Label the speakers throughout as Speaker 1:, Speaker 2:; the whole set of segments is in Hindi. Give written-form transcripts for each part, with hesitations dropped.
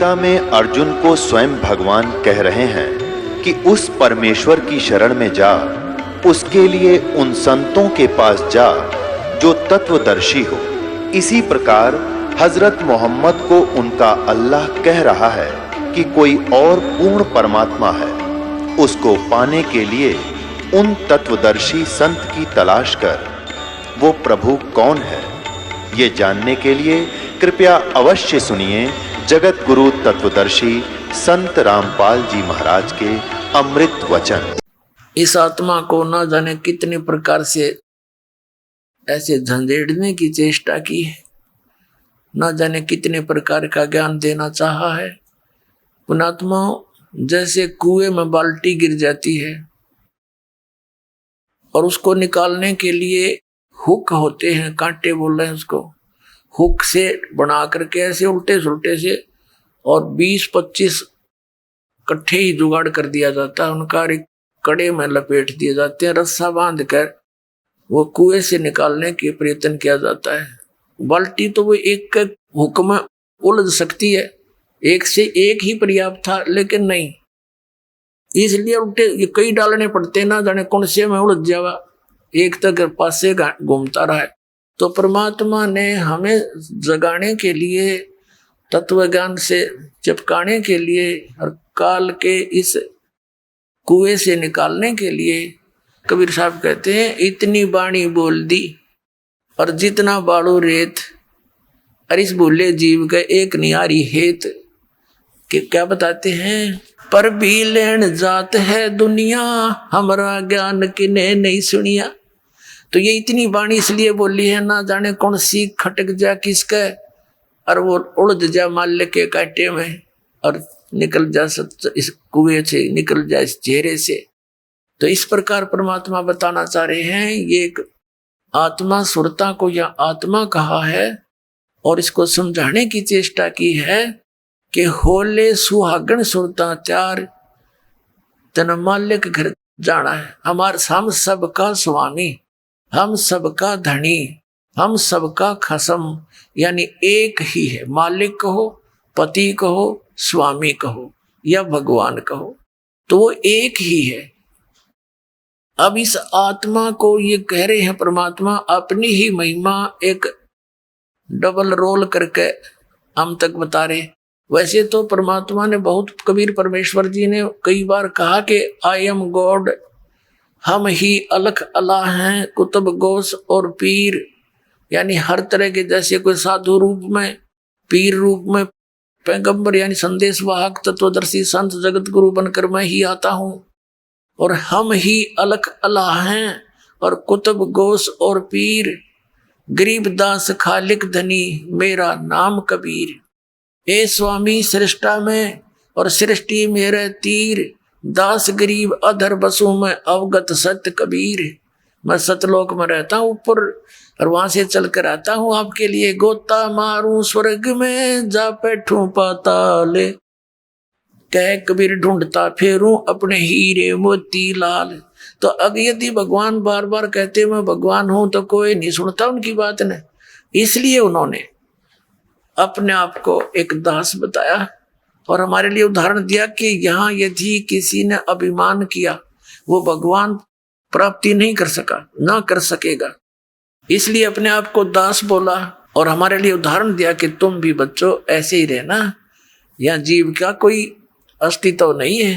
Speaker 1: गीता में अर्जुन को स्वयं भगवान कह रहे हैं कि उस परमेश्वर की शरण में जा, उसके लिए उन संतों के पास जा जो तत्वदर्शी हो। इसी प्रकार हजरत मोहम्मद को उनका अल्लाह कह रहा है कि कोई और पूर्ण परमात्मा है, उसको पाने के लिए उन तत्वदर्शी संत की तलाश कर। वो प्रभु कौन है, ये जानने के लिए कृपया अवश्य सुनिए जगत गुरु तत्वदर्शी संत रामपाल जी महाराज के अमृत वचन।
Speaker 2: इस आत्मा को न जाने कितने प्रकार से ऐसे झंझेड़ने की चेष्टा की है, न जाने कितने प्रकार का ज्ञान देना चाहा है। पुणात्मा जैसे कुएं में बाल्टी गिर जाती है और उसको निकालने के लिए हुक होते हैं, कांटे बोल रहे हैं उसको, हुक से बना करके ऐसे उल्टे सुलटे से और 20-25 कट्ठे ही जुगाड़ कर दिया जाता है, उनका एक कड़े में लपेट दिए जाते हैं, रस्सा बांध कर वो कुएं से निकालने के प्रयत्न किया जाता है। बाल्टी तो वो एक हुक में उलझ सकती है, एक से एक ही पर्याप्त था, लेकिन नहीं, इसलिए उल्टे ये कई डालने पड़ते, ना जाने कौन से में उलझ जावा, एक तक पासे घूमता रहा है। तो परमात्मा ने हमें जगाने के लिए, तत्व ज्ञान से चिपकाने के लिए और काल के इस कुएं से निकालने के लिए, कबीर साहब कहते हैं, इतनी बाणी बोल दी और जितना बाड़ो रेत, और इस भूले जीव का एक नियारी हेत। कि क्या बताते हैं, पर भी लेन जात है दुनिया, हमारा ज्ञान किने नहीं सुनिया। तो ये इतनी बाणी इसलिए बोली है, ना जाने कौन सी खटक जा किसका और वो उलझ जा माल्य के कांटे में और निकल जा इस कुएं से, निकल जा इस चेहरे से। तो इस प्रकार परमात्मा बताना चाह रहे हैं, ये एक आत्मा सुरता को या आत्मा कहा है और इसको समझाने की चेष्टा की है कि होले सुहागन सुरता चार, तन मालिक घर जाना है। हम सबका स्वामी, हम सबका धनी, हम सबका खसम, यानी एक ही है। मालिक कहो, पति कहो, स्वामी कहो या भगवान कहो, तो वो एक ही है। अब इस आत्मा को ये कह रहे हैं परमात्मा अपनी ही महिमा एक डबल रोल करके हम तक बता रहे। वैसे तो परमात्मा ने बहुत, कबीर परमेश्वर जी ने कई बार कहा कि आई एम गॉड, हम ही अलख अल्लाह हैं, कुतुब गौस और पीर, यानी हर तरह के, जैसे कोई साधु रूप में, पीर रूप में, पैगंबर यानी संदेश वाहक, तत्वदर्शी संत जगत गुरु बनकर मैं ही आता हूँ, और हम ही अलख अल्लाह हैं और कुतुब गौस और पीर, गरीबदास खालिक धनी, मेरा नाम कबीर। ए स्वामी सृष्टा में और सृष्टि मेरे तीर, दास गरीब अधर बसों में अवगत सत्य कबीर। मैं सतलोक में रहता हूँ ऊपर और वहां से चल कर आता हूँ आपके लिए, गोता मारूं स्वर्ग में जा बैठूं पाताल, कह कबीर ढूंढता फेरूं अपने हीरे मोती लाल। तो अब यदि भगवान बार बार कहते मैं भगवान हूं तो कोई नहीं सुनता उनकी बात ने, इसलिए उन्होंने अपने आप को एक दास बताया और हमारे लिए उदाहरण दिया कि यहाँ यदि किसी ने अभिमान किया, वो भगवान प्राप्ति नहीं कर सका, ना कर सकेगा, इसलिए अपने आप को दास बोला और हमारे लिए उदाहरण दिया कि तुम भी बच्चों ऐसे ही रहना, यहाँ जीव का कोई अस्तित्व नहीं है।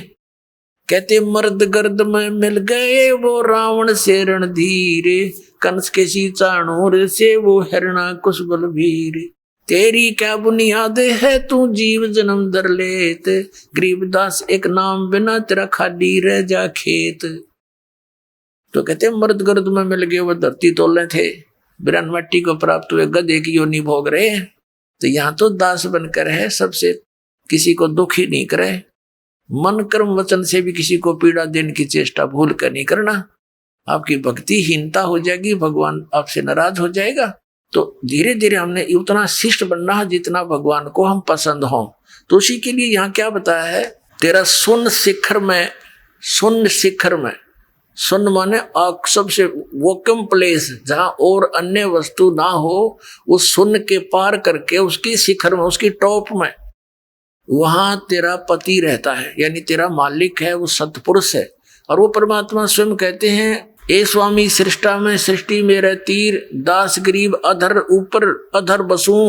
Speaker 2: कहते मर्द गर्द में मिल गए वो रावण से रणधीर, कंस के सीचाणूर से वो हिरणा कुश बलवीर, तेरी क्या बुनियाद है तू जीव जन्म दर लेत, गरीबदास एक नाम बिना तेरा खाली रह जा खेत। तो कहते मर्द गर्द में मिल गए वो धरती तोले थे, बिरन मट्टी को प्राप्त हुए गधे की योनि भोग रहे हैं। तो यहाँ तो दास बनकर है, सबसे किसी को दुखी नहीं करे, मन कर्म वचन से भी किसी को पीड़ा देने की चेष्टा भूल कर नहीं करना, आपकी भक्ति हीनता हो जाएगी, भगवान आपसे नाराज हो जाएगा। तो धीरे धीरे हमने उतना शिष्ट बनना है जितना भगवान को हम पसंद हों। तो उसी के लिए यहाँ क्या बताया है, तेरा सुन शिखर में, सुन शिखर में, सुन माने सबसे वोकम प्लेस जहाँ और अन्य वस्तु ना हो, उस सुन के पार करके उसकी शिखर में, उसकी टॉप में वहां तेरा पति रहता है, यानी तेरा मालिक है, वो सतपुरुष है। और वो परमात्मा स्वयं कहते हैं, ए स्वामी सृष्टा में सृष्टि मेरा तीर, दास गरीब अधर ऊपर अधर बसूं।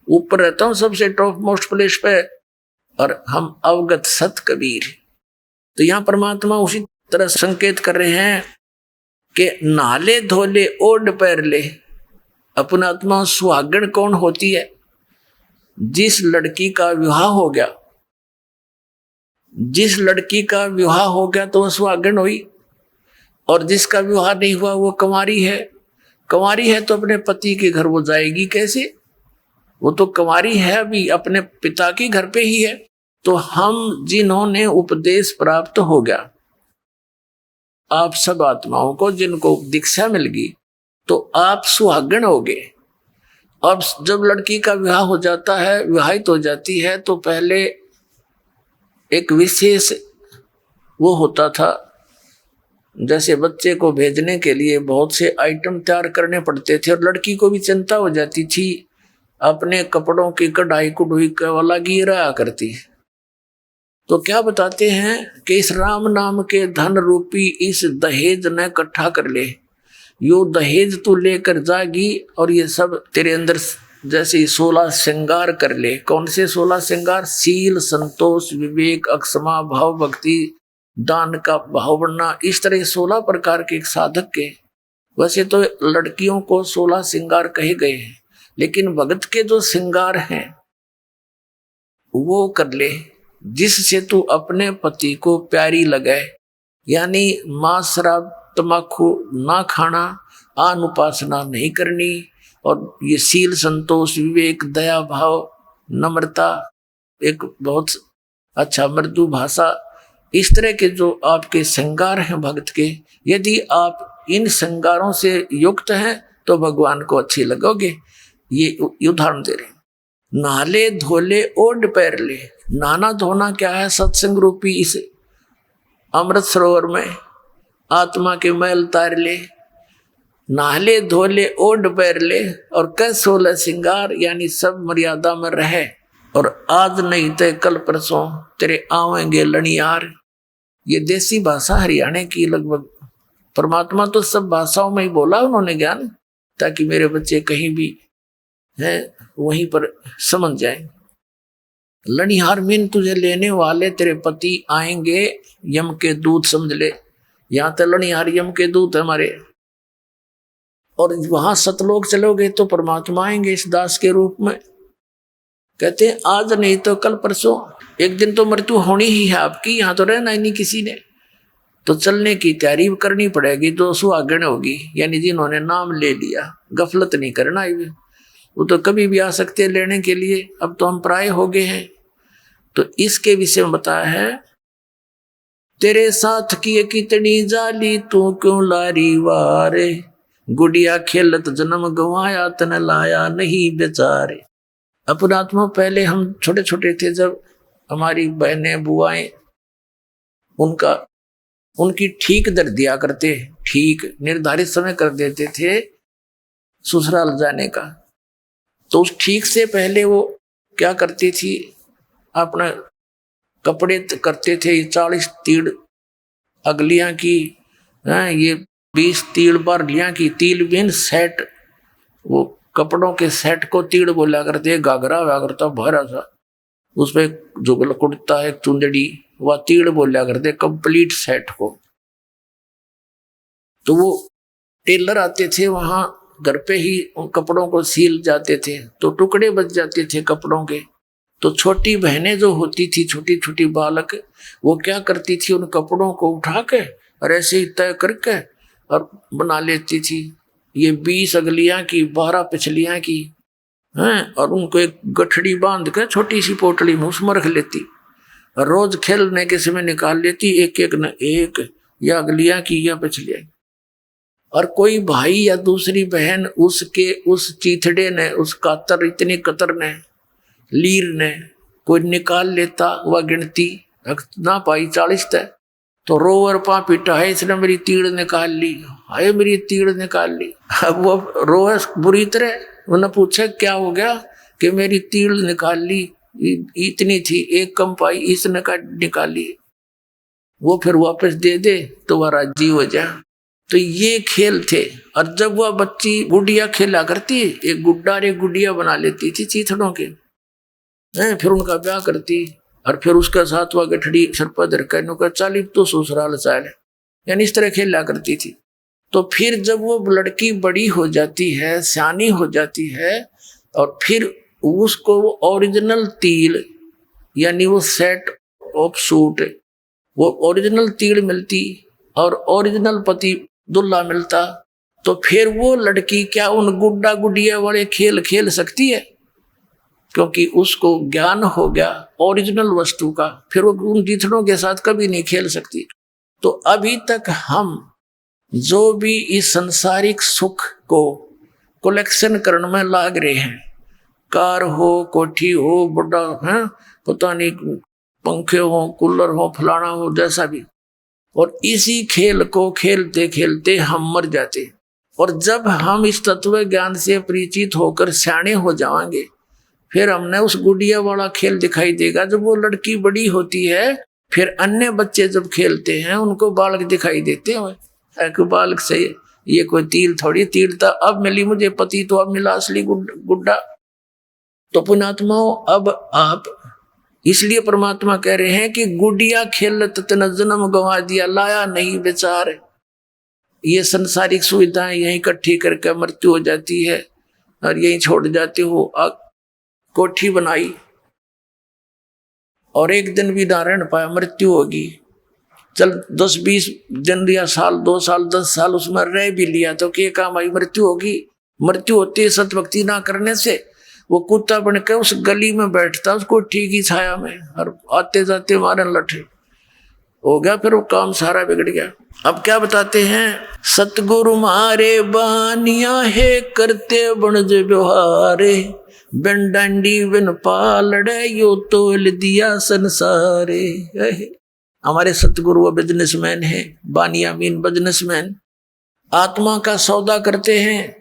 Speaker 2: ऊपर रहता हूं सबसे टॉप मोस्ट प्लेस पे, और हम अवगत सत कबीर। तो यहाँ परमात्मा उसी तरह संकेत कर रहे हैं कि नाले धोले ओढ़ पैर ले। अपना आत्मा सुहागण कौन होती है? जिस लड़की का विवाह हो गया, जिस लड़की का विवाह हो गया तो वह सुहागण हुई, और जिसका विवाह नहीं हुआ वो कंवारी है। कंवारी है तो अपने पति के घर वो जाएगी कैसे? वो तो कंवारी है, अभी अपने पिता के घर पे ही है। तो हम जिन्होंने उपदेश प्राप्त हो गया, आप सब आत्माओं को जिनको दीक्षा मिल गई, तो आप सुहागण हो गए। अब जब लड़की का विवाह हो जाता है, विवाहित हो जाती है, तो पहले एक विशेष वो होता था, जैसे बच्चे को भेजने के लिए बहुत से आइटम तैयार करने पड़ते थे, और लड़की को भी चिंता हो जाती थी, अपने कपड़ों की कढ़ाई कुढ़ाई वाला गिरा करती। तो क्या बताते हैं कि इस राम नाम के धन रूपी इस दहेज न इकट्ठा कर ले, यो दहेज तू लेकर जागी, और ये सब तेरे अंदर जैसे 16 श्रृंगार कर ले। कौन से 16 श्रृंगार? सील, संतोष, विवेक, अक्षमा, भाव, भक्ति, दान का भाव बनना, इस तरह 16 प्रकार के एक साधक के। वैसे तो लड़कियों को 16 श्रृंगार कहे गए हैं, लेकिन भगत के जो श्रृंगार हैं वो कर ले, जिससे तू अपने पति को प्यारी लगे। यानी मांस, शराब, तम्बाकू ना खाना, आन उपासना नहीं करनी, और ये सील, संतोष, विवेक, दया भाव, नम्रता, एक बहुत अच्छा मृदु भाषा, इस तरह के जो आपके श्रृंगार हैं भक्त के, यदि आप इन श्रृंगारों से युक्त हैं तो भगवान को अच्छी लगोगे। ये उदाहरण दे रहे हैं। नाले धोले ओढ़ पैर ले। नाना धोना क्या है? सत्संग रूपी इस अमृत सरोवर में आत्मा के मैल तार ले। नाले धोले ओढ़ पैर ले, और कै 16 श्रृंगार, यानी सब मर्यादा में रहे। और आज नहीं तो कल परसों तेरे आवेंगे लनियार। ये देसी भाषा हरियाणा की लगभग। परमात्मा तो सब भाषाओं में ही बोला उन्होंने ज्ञान, ताकि मेरे बच्चे कहीं भी हैं वहीं पर समझ जाए। लनिहार मीन तुझे लेने वाले तेरे पति आएंगे, यम के दूत समझ ले। यहाँ तो लनिहार यम के दूत हमारे, और वहां सतलोक चलोगे तो परमात्मा आएंगे इस दास के रूप में। कहते हैं आज नहीं तो कल परसों, एक दिन तो मृत्यु होनी ही है आपकी, यहाँ तो रहना ही नहीं किसी ने। तो चलने की तैयारी करनी पड़ेगी, जो सुहागण होगी, यानी जिन्होंने नाम ले लिया। गफलत नहीं करना, वो तो कभी भी आ सकते हैं लेने के लिए। अब तो हम प्राय हो गए हैं। तो इसके विषय में बताया है, तेरे साथ की कितनी जाली, तू क्यों लारी वारे, गुड़िया खेलत जन्म गवाया, तन लाया नहीं बेचारे। अपनात्मा पहले हम छोटे छोटे थे, जब हमारी बहनें बुआएं उनकी ठीक दर दिया करते, ठीक निर्धारित समय कर देते थे ससुराल जाने का। तो उस ठीक से पहले वो क्या करती थी, अपना कपड़े करते थे 40 तीड़ अगलियां की, ये 20 तीड़ बारलियां की। तील बिन सेट, वो कपड़ों के सेट को तीड़ बोला करते। घाघरा हुआ करता भरा सा, उसपे जुगल कुर्ता, एक चुंदड़ी, वह तीड़ बोला करते कंप्लीट सेट को। तो वो टेलर आते थे वहां, घर पे ही उन कपड़ों को सील जाते थे, तो टुकड़े बच जाते थे कपड़ों के। तो छोटी बहनें जो होती थी, छोटी छोटी बालक, वो क्या करती थी, उन कपड़ों को उठा के और ऐसे ही तय करके और बना लेती थी। ये 20 अगलियां की, 12 पिछलियां की हैं, और उनको एक गठड़ी बांध के छोटी सी पोटली में उसमें रख लेती, और रोज खेलने के समय निकाल लेती, एक एक न एक, या अगलियां की या पिछलियां। और कोई भाई या दूसरी बहन उसके उस चीथड़े ने, उस कातर, इतनी कतर ने, लीर ने कोई निकाल लेता, वह गिनती ना पाई 40 तक, तो रोवर पा पिटा, है इसने मेरी तीड़ निकाल ली, हाय मेरी तीड़ निकाल ली। अब वो रोए बुरी तरह, उन्हें पूछे क्या हो गया, कि मेरी तीड़ निकाल ली, इतनी थी, एक कम पाई, इसने का निकाली, वो फिर वापस दे दे तो वह राजी हो जा। तो ये खेल थे। और जब वह बच्ची गुड़िया खेला करती, एक गुड्डा और एक गुड़िया बना लेती थी चीथड़ों के, फिर उनका ब्याह करती, और फिर उसका साथ वह गठड़ी सरपा धरकर का चाली तो ससुराल चाल, यानी इस तरह खेला करती थी। तो फिर जब वो लड़की बड़ी हो जाती है, सियानी हो जाती है, और फिर उसको वो ओरिजिनल तिल यानी वो सेट ऑफ सूट, वो ओरिजिनल तिल मिलती और ओरिजिनल पति दुल्हा मिलता, तो फिर वो लड़की क्या उन गुड्डा गुडिया वाले खेल खेल सकती है? क्योंकि उसको ज्ञान हो गया ओरिजिनल वस्तु का, फिर वो उन जीथड़ों के साथ कभी नहीं खेल सकती। तो अभी तक हम जो भी इस संसारिक सुख को कलेक्शन करने में लाग रहे हैं, कार हो, कोठी हो, बड़ा है, पता नहीं पंखे हो, कूलर हो, फलाना हो, जैसा भी, और इसी खेल को खेलते खेलते हम मर जाते। और जब हम इस तत्व ज्ञान से परिचित होकर सियाने हो जाएंगे, फिर हमने उस गुड़िया वाला खेल दिखाई देगा। जब वो लड़की बड़ी होती है, फिर अन्य बच्चे जब खेलते हैं उनको बालक दिखाई देते हैं। बालक से ये कोई तिल थोड़ी, तिल था अब मिली मुझे पति, तो अब मिला असली गुड्डा। तो पुण्यात्माओं, अब आप इसलिए परमात्मा कह रहे हैं कि गुड़िया खेलत तन जन्म गंवा दिया, लाया नहीं विचार। ये संसारिक सुविधाएं यहीं इकट्ठी करके मृत्यु हो जाती है और यहीं छोड़ जाते हो। कोठी बनाई और एक दिन भी ना रह पाया, मृत्यु होगी। चल 10-20 दिन या साल, 2 साल, 10 साल उसमें रह भी लिया तो क्या काम आई? मृत्यु होगी। मृत्यु होती है सतभक्ति ना करने से। वो कुत्ता बन के उस गली में बैठता, उसको ठीक ही छाया में, और आते जाते मारन लठे हो गया, फिर वो काम सारा बिगड़ गया। अब क्या बताते हैं? सतगुरु मारे बानिया है, करते बनज व्यवहारे, बिन डंडी बिन पालड़े, यो तोल दिया संसारे। हमारे सतगुरु वो बिजनेसमैन है, बानिया मीन बिजनेसमैन, आत्मा का सौदा करते हैं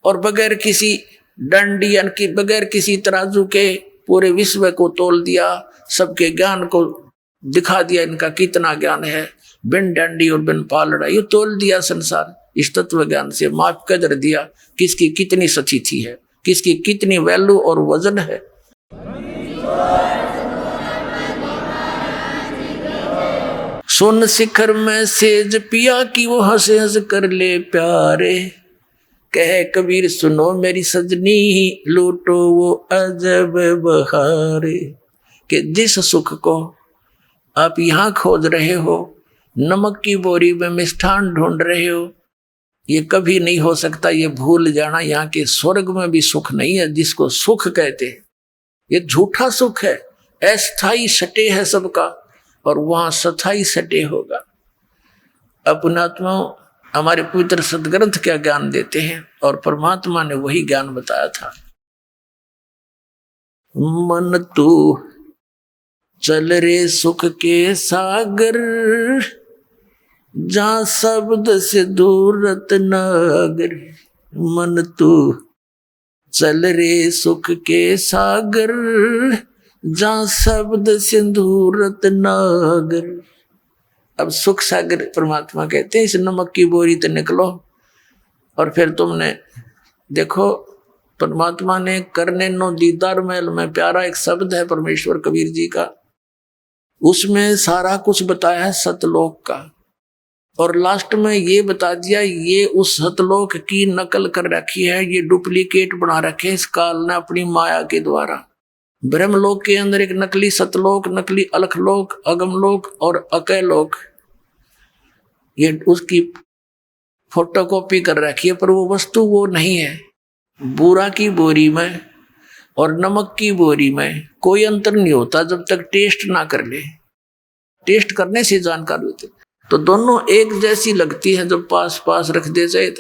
Speaker 2: और बगैर किसी डंडी यानी कि बगैर किसी तराजू के पूरे विश्व को तोल दिया, सबके ज्ञान को दिखा दिया इनका कितना ज्ञान है। बिन डंडी और बिन पालड़ा, ये तोल दिया संसार। इस तत्व ज्ञान से माप कदर दिया किसकी कितनी सचिथी है, किसकी कितनी वैल्यू और वजन है। सुन शिखर में सेज पिया की वो हंस हंस कर ले प्यारे, कहे कबीर सुनो मेरी सजनी, लूटो वो अजब बहारे। कि जिस सुख को आप यहाँ खोज रहे हो, नमक की बोरी में मिष्ठान ढूंढ रहे हो, ये कभी नहीं हो सकता। ये भूल जाना, यहाँ के स्वर्ग में भी सुख नहीं है जिसको सुख कहते हैं। ये झूठा सुख है, अस्थाई सटे है सबका, और वहां सथाई सटे होगा। अपनात्मा हमारे पवित्र सदग्रंथ क्या ज्ञान देते हैं, और परमात्मा ने वही ज्ञान बताया था। मन तू चल रे सुख के सागर, जहां शब्द से दूर रत्नागर। मन तू चल रे सुख के सागर, जहां शब्द सिंदूर रत्नागर। अब सुख सागर परमात्मा कहते हैं, इस नमक की बोरी तो निकलो। और फिर तुमने देखो, परमात्मा ने करने नो दीदार महल में प्यारा एक शब्द है परमेश्वर कबीर जी का, उसमें सारा कुछ बताया है सतलोक का, और लास्ट में ये बता दिया ये उस सतलोक की नकल कर रखी है, ये डुप्लीकेट बना रखे इस काल ने अपनी माया के द्वारा। ब्रह्मलोक के अंदर एक नकली सतलोक, नकली अलखलोक, अगमलोक और अकैलोक, ये उसकी फोटोकॉपी कर रखी है, पर वो वस्तु वो नहीं है। बूरा की बोरी में और नमक की बोरी में कोई अंतर नहीं होता जब तक टेस्ट ना कर ले। टेस्ट करने से जानकारी होती, तो दोनों एक जैसी लगती है जब पास पास रख दे जाए।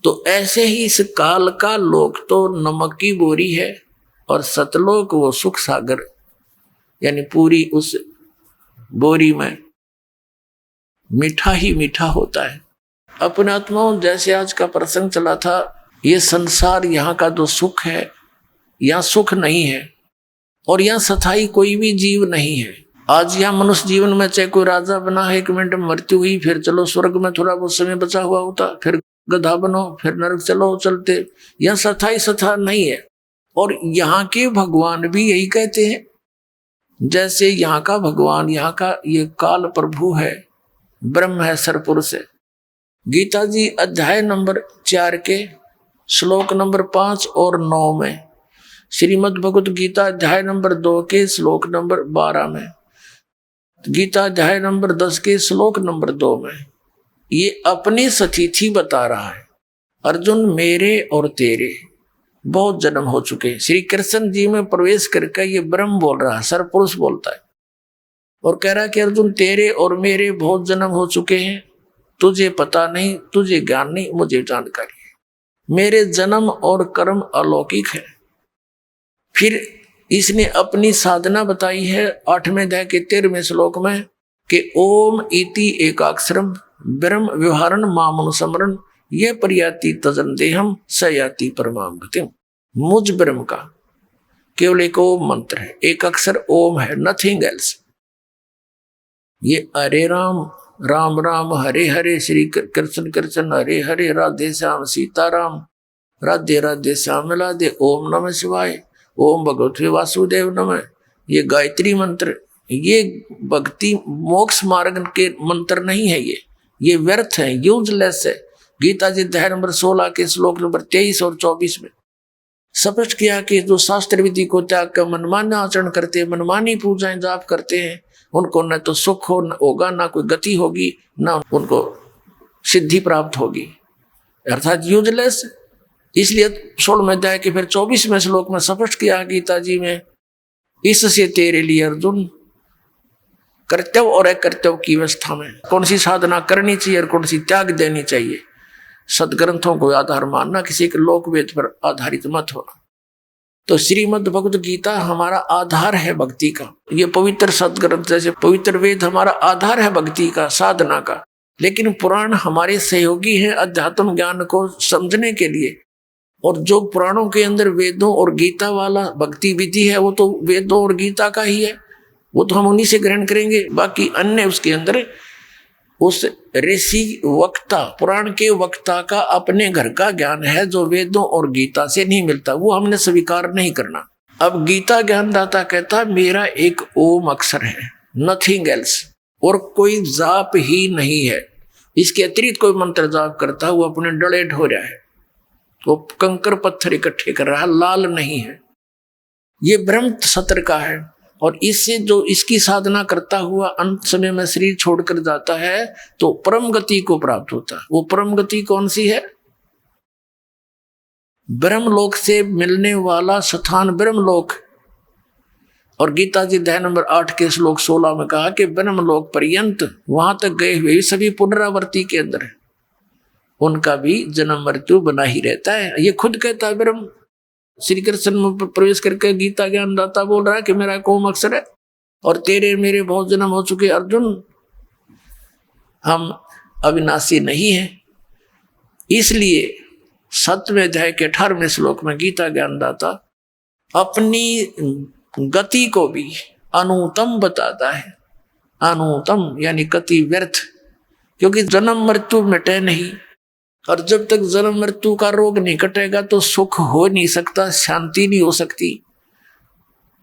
Speaker 2: तो ऐसे ही इस काल का लोक तो नमक की बोरी है, और सतलोक वो सुख सागर, यानी पूरी उस बोरी में मीठा ही मीठा होता है। अपने आत्माओं, जैसे आज का प्रसंग चला था, ये संसार यहाँ का जो सुख है, यहाँ सुख नहीं है, और यहाँ स्थायी कोई भी जीव नहीं है। आज यहाँ मनुष्य जीवन में चाहे कोई राजा बना है, 1 मिनट में मृत्यु हुई, फिर चलो स्वर्ग में थोड़ा बहुत समय बचा हुआ होता, फिर गधा बनो, फिर नरक चलो चलते। यह स्थायी सथा नहीं है। और यहाँ के भगवान भी यही कहते हैं, जैसे यहाँ का भगवान, यहाँ का ये काल प्रभु है, ब्रह्म है, सरपुरुष है। गीता जी अध्याय नंबर 4 के श्लोक नंबर 5 और 9 में, श्रीमद् भगवत गीता अध्याय नंबर 2 के श्लोक नंबर 12 में, गीता अध्याय नंबर 10 के श्लोक नंबर 2 में ये अपनी सतिथि बता रहा है। अर्जुन, मेरे और तेरे बहुत जन्म हो चुके। श्री कृष्ण जी में प्रवेश करके ये ब्रह्म बोल रहा है, सरपुरुष बोलता है, और कह रहा है कि अर्जुन, तेरे और मेरे बहुत जन्म हो चुके हैं, तुझे पता नहीं, तुझे ज्ञान नहीं, मुझे जानकारी है। मेरे जन्म और कर्म अलौकिक है। फिर इसने अपनी साधना बताई है 8वें अध्याय के 13वें श्लोक में कि ओम इति एकाक्षरम ब्रह्म व्यवहारण मामनुस्मरण ये पर्याति तजन देहम सयाति परमाम गतिम। मुझ ब्रह्म का केवल एक ओम मंत्र है, एक अक्षर ओम है, नथिंग एल्स। ये हरे राम राम राम हरे हरे, श्री कृष्ण कृष्ण हरे हरे, राधे श्याम सीताराम, राधे राधे श्याम राधे, ओम नमः शिवाय, ओम भगवते वासुदेव नमः। ये गायत्री मंत्र, ये भक्ति मोक्ष मार्ग के मंत्र नहीं है, ये व्यर्थ है, यूजलेस है। गीता जी अध्याय नंबर 16 के श्लोक नंबर 23 और 24 में स्पष्ट किया कि जो शास्त्र विधि को त्याग कर मनमान्य आचरण करते हैं, मनमानी पूजाएं जाप करते हैं, उनको न तो सुख होगा, ना कोई गति होगी, ना उनको सिद्धि प्राप्त होगी, अर्थात यूजलेस। इसलिए 16वें अध्याय के फिर 24वें श्लोक में स्पष्ट किया गीता जी में, इससे तेरे लिए अर्जुन कर्तव्य और अकर्तव्य की अवस्था में कौन सी साधना करनी चाहिए और कौन सी त्याग देनी चाहिए, सदग्रंथों को आधार मानना, किसी के लोक वेद पर आधारित मत होना। तो श्रीमद् भगवत गीता हमारा आधार है भक्ति का। ये पवित्र सदग्रंथ जैसे पवित्र वेद हमारा आधार है भक्ति का, साधना का। लेकिन पुराण हमारे सहयोगी हैं अध्यात्म ज्ञान को समझने के लिए। और जो पुराणों के अंदर वेदों और गीता वाला भक्ति विधि है, वो तो वेदों और गीता का ही है, वो तो हम उन्हीं से ग्रहण करेंगे। बाकी अन्य उसके अंदर उस ऋषि वक्ता, पुराण के वक्ता का अपने घर का ज्ञान है जो वेदों और गीता से नहीं मिलता, वो हमने स्वीकार नहीं करना। अब गीता ज्ञानदाता कहता मेरा एक ओम अक्षर है, नथिंग एल्स, और कोई जाप ही नहीं है। इसके अतिरिक्त कोई मंत्र जाप करता है वो अपने डले ढो रहा है, वो कंकर पत्थर इकट्ठे कर रहा है, लाल नहीं है। ये ब्रह्म सत्र का है। और इससे जो इसकी साधना करता हुआ अंत समय में शरीर छोड़कर जाता है तो परम गति को प्राप्त होता है। वो परम गति कौन सी है? ब्रह्मलोक से मिलने वाला स्थान ब्रह्मलोक। और गीता जी अध्याय नंबर 8 के श्लोक 16 में कहा कि ब्रह्मलोक पर्यंत वहां तक गए हुए सभी पुनरावर्ती के अंदर है, उनका भी जन्म मृत्यु बना ही रहता है। ये खुद कहता है ब्रह्म। श्री कृष्ण में प्रवेश करके गीता ज्ञानदाता बोल रहा है कि मेरा ओम अक्षर है और तेरे मेरे बहुत जन्म हो चुके अर्जुन, हम अविनाशी नहीं है। इसलिए 7वें अध्याय के 18वें श्लोक में गीता ज्ञानदाता अपनी गति को भी अनुतम बताता है। अनुतम यानी गति व्यर्थ, क्योंकि जन्म मृत्यु मिटे नहीं, और जब तक जन्म मृत्यु का रोग नहीं कटेगा तो सुख हो नहीं सकता, शांति नहीं हो सकती।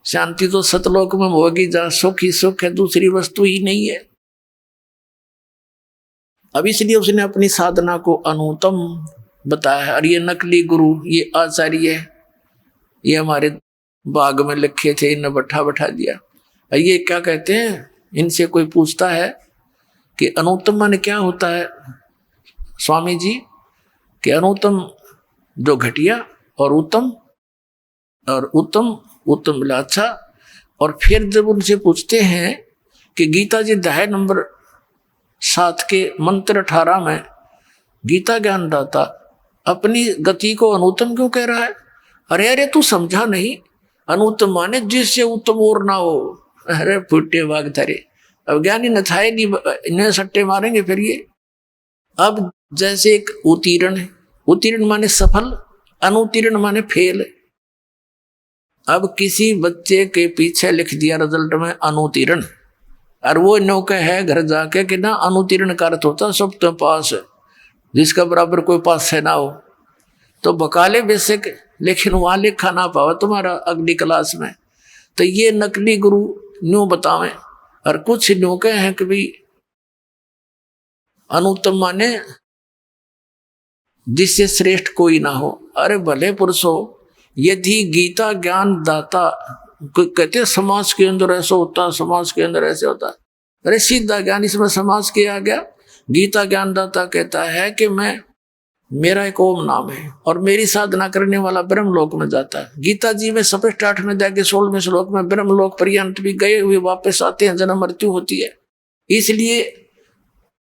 Speaker 2: शांति तो सतलोक में होगी जहां सुख ही सुख है, दूसरी वस्तु ही नहीं है। अब इसलिए उसने अपनी साधना को अनुतम बताया है। और ये नकली गुरु, ये आचार्य है, ये हमारे बाग में लिखे थे, इन्हें बैठा दिया। और ये क्या कहते हैं, इनसे कोई पूछता है कि अनुत्तम माने क्या होता है स्वामी जी, कि अनुत्तम जो घटिया, और उत्तम, और उत्तम मिला अच्छा। और फिर जब उनसे पूछते हैं कि गीता जी अध्याय नंबर 7 के मंत्र 18 में गीता ज्ञानदाता अपनी गति को अनुत्तम क्यों कह रहा है? अरे तू समझा नहीं, अनुत्तम माने जिससे उत्तम और ना हो। अरे फुटे वाग धरे, अब ज्ञानी न था नहीं, इन्हें सट्टे मारेंगे फिर ये। अब जैसे एक उत्तीर्ण है, उत्तीर्ण माने सफल, अनुत्तीर्ण माने फेल। अब किसी बच्चे के पीछे लिख दिया रिजल्ट में अनुतीर्ण, और वो नौका है घर जाके कि ना अनुतीर्ण का अर्थ होता सब तो पास है, जिसका बराबर कोई पास है ना हो, तो बकाले बेसिक, लेकिन वहां लिखा ना पावा तुम्हारा अगली क्लास में। तो ये नकली गुरु न्यू बतावें। और कुछ नौके हैं कि भाई अनुत्तम माने जिससे श्रेष्ठ कोई ना हो। अरे भले पुरुषो, यदि गीता ज्ञान दाता कहते समाज के अंदर ऐसा होता, समाज के अंदर ऐसे होता, अरे सीधा ज्ञान इसमें समाज के आ गया। गीता ज्ञान दाता कहता है कि मैं, मेरा एक ओम नाम है और मेरी साधना करने वाला ब्रह्मलोक में जाता है। गीता जी में स्पष्ट 8वें अध्याय के 16वें श्लोक में ब्रह्मलोक पर्यंत भी गए हुए वापस आते हैं, जन्म मृत्यु होती है। इसलिए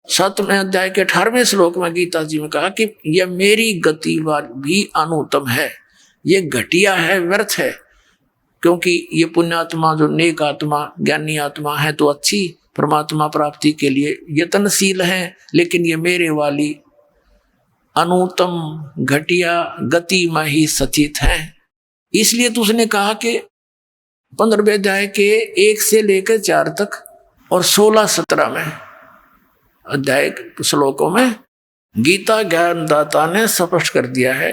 Speaker 2: 7वें अध्याय के 18वें श्लोक में गीता जी में कहा कि यह मेरी गति भी अनुत्तम है, ये घटिया है, व्यर्थ है, क्योंकि ये पुण्यात्मा जो नेक आत्मा ज्ञानी आत्मा है तो अच्छी परमात्मा प्राप्ति के लिए यत्नशील है, लेकिन ये मेरे वाली अनुत्तम घटिया गति में ही सचित है। इसलिए तो उसने कहा कि 15वें अध्याय के 1 से लेकर 4 तक और 16-17 में अध्याय श्लोकों में गीता ज्ञान दाता ने स्पष्ट कर दिया है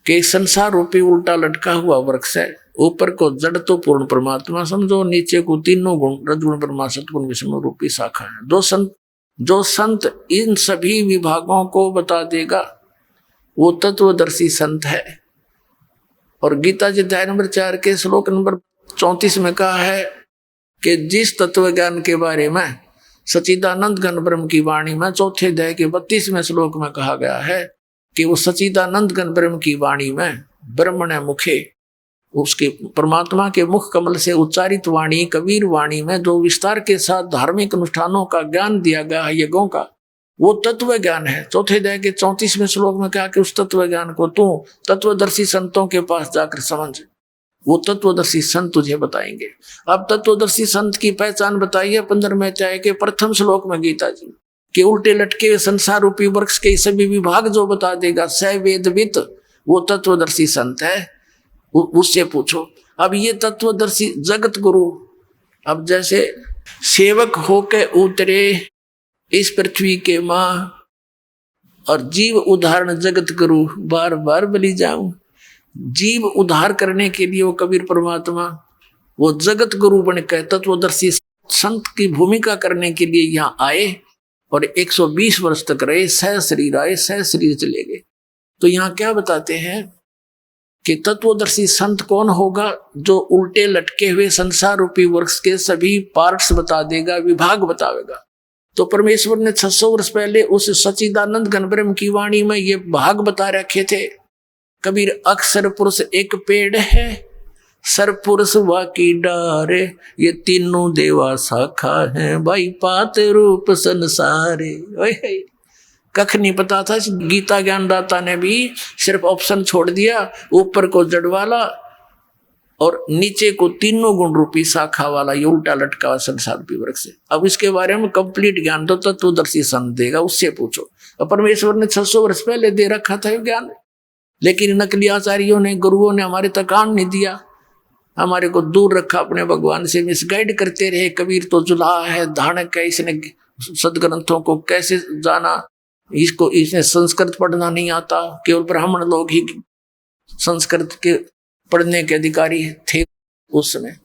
Speaker 2: कि संसार रूपी उल्टा लटका हुआ वृक्ष है। ऊपर को जड़ तो पूर्ण परमात्मा समझो, नीचे को तीनों गुण रजगुण ब्रह्मा सतगुण विष्णु रूपी शाखा है। जो संत इन सभी विभागों को बता देगा वो तत्वदर्शी संत है। और गीता जी अध्याय नंबर 4 के श्लोक नंबर 34 में कहा है कि जिस तत्व ज्ञान के बारे में सच्चिदानंद घन ब्रह्म की वाणी में 4थे अध्याय के 32वें श्लोक में कहा गया है कि वो सच्चिदानंद घन ब्रह्म की वाणी में ब्रह्मण मुखे, उसके परमात्मा के मुख कमल से उच्चारित वाणी कबीर वाणी में जो विस्तार के साथ धार्मिक अनुष्ठानों का ज्ञान दिया गया है, यज्ञों का, वो तत्व ज्ञान है। 4थे अध्याय के 34वें श्लोक में कहा कि उस तत्व ज्ञान को तू तत्वदर्शी संतों के पास जाकर समझ, वो तत्वदर्शी संत तुझे बताएंगे। अब तत्वदर्शी संत की पहचान बताइए 15वें अध्याय के प्रथम श्लोक में गीता जी के उल्टे लटके हुए संसार रूपी वृक्ष के सभी विभाग जो बता देगा स वेदवित, वो तत्वदर्शी संत है, उससे पूछो। अब ये तत्वदर्शी जगत गुरु, अब जैसे सेवक होके उतरे इस पृथ्वी के मां और जीव उदाहरण जगत गुरु, बार बार बलि जाऊं, जीव उद्धार करने के लिए वो कबीर परमात्मा वो जगत गुरु बन के तत्वदर्शी संत की भूमिका करने के लिए यहाँ आए और 120 वर्ष तक रहे, सह शरीर आए, सह शरीर चले गए। तो यहाँ क्या बताते हैं कि तत्वदर्शी संत कौन होगा? जो उल्टे लटके हुए संसार रूपी वृक्ष के सभी पार्ट्स बता देगा, विभाग बतावेगा। तो परमेश्वर ने 600 वर्ष पहले उस सच्चिदानंद घन ब्रह्म की वाणी में ये भाग बता रखे थे। कबीर अक्षर पुरुष एक पेड़ है, सरपुरुष वाकी डारे, ये तीनों देवा शाखा है, भाई पात रूप संसारे। कख नहीं पता था। गीता ज्ञान दाता ने भी सिर्फ ऑप्शन छोड़ दिया, ऊपर को जड़ वाला और नीचे को तीनों गुण रूपी शाखा वाला, ये उल्टा लटका हुआ संसार रूपी वृक्ष से। अब इसके बारे में कंप्लीट ज्ञान तो तत्वदर्शी संत देगा, उससे पूछो। और परमेश्वर ने 600 वर्ष पहले दे रखा था ये ज्ञान, लेकिन नकली आचार्यों ने, गुरुओं ने हमारे तक कान नहीं दिया, हमारे को दूर रखा, अपने भगवान से मिसगाइड करते रहे। कबीर तो जुलाहा है, धानक है, इसने सदग्रंथों को कैसे जाना, इसने संस्कृत पढ़ना नहीं आता, केवल ब्राह्मण लोग ही संस्कृत के पढ़ने के अधिकारी थे उस समय।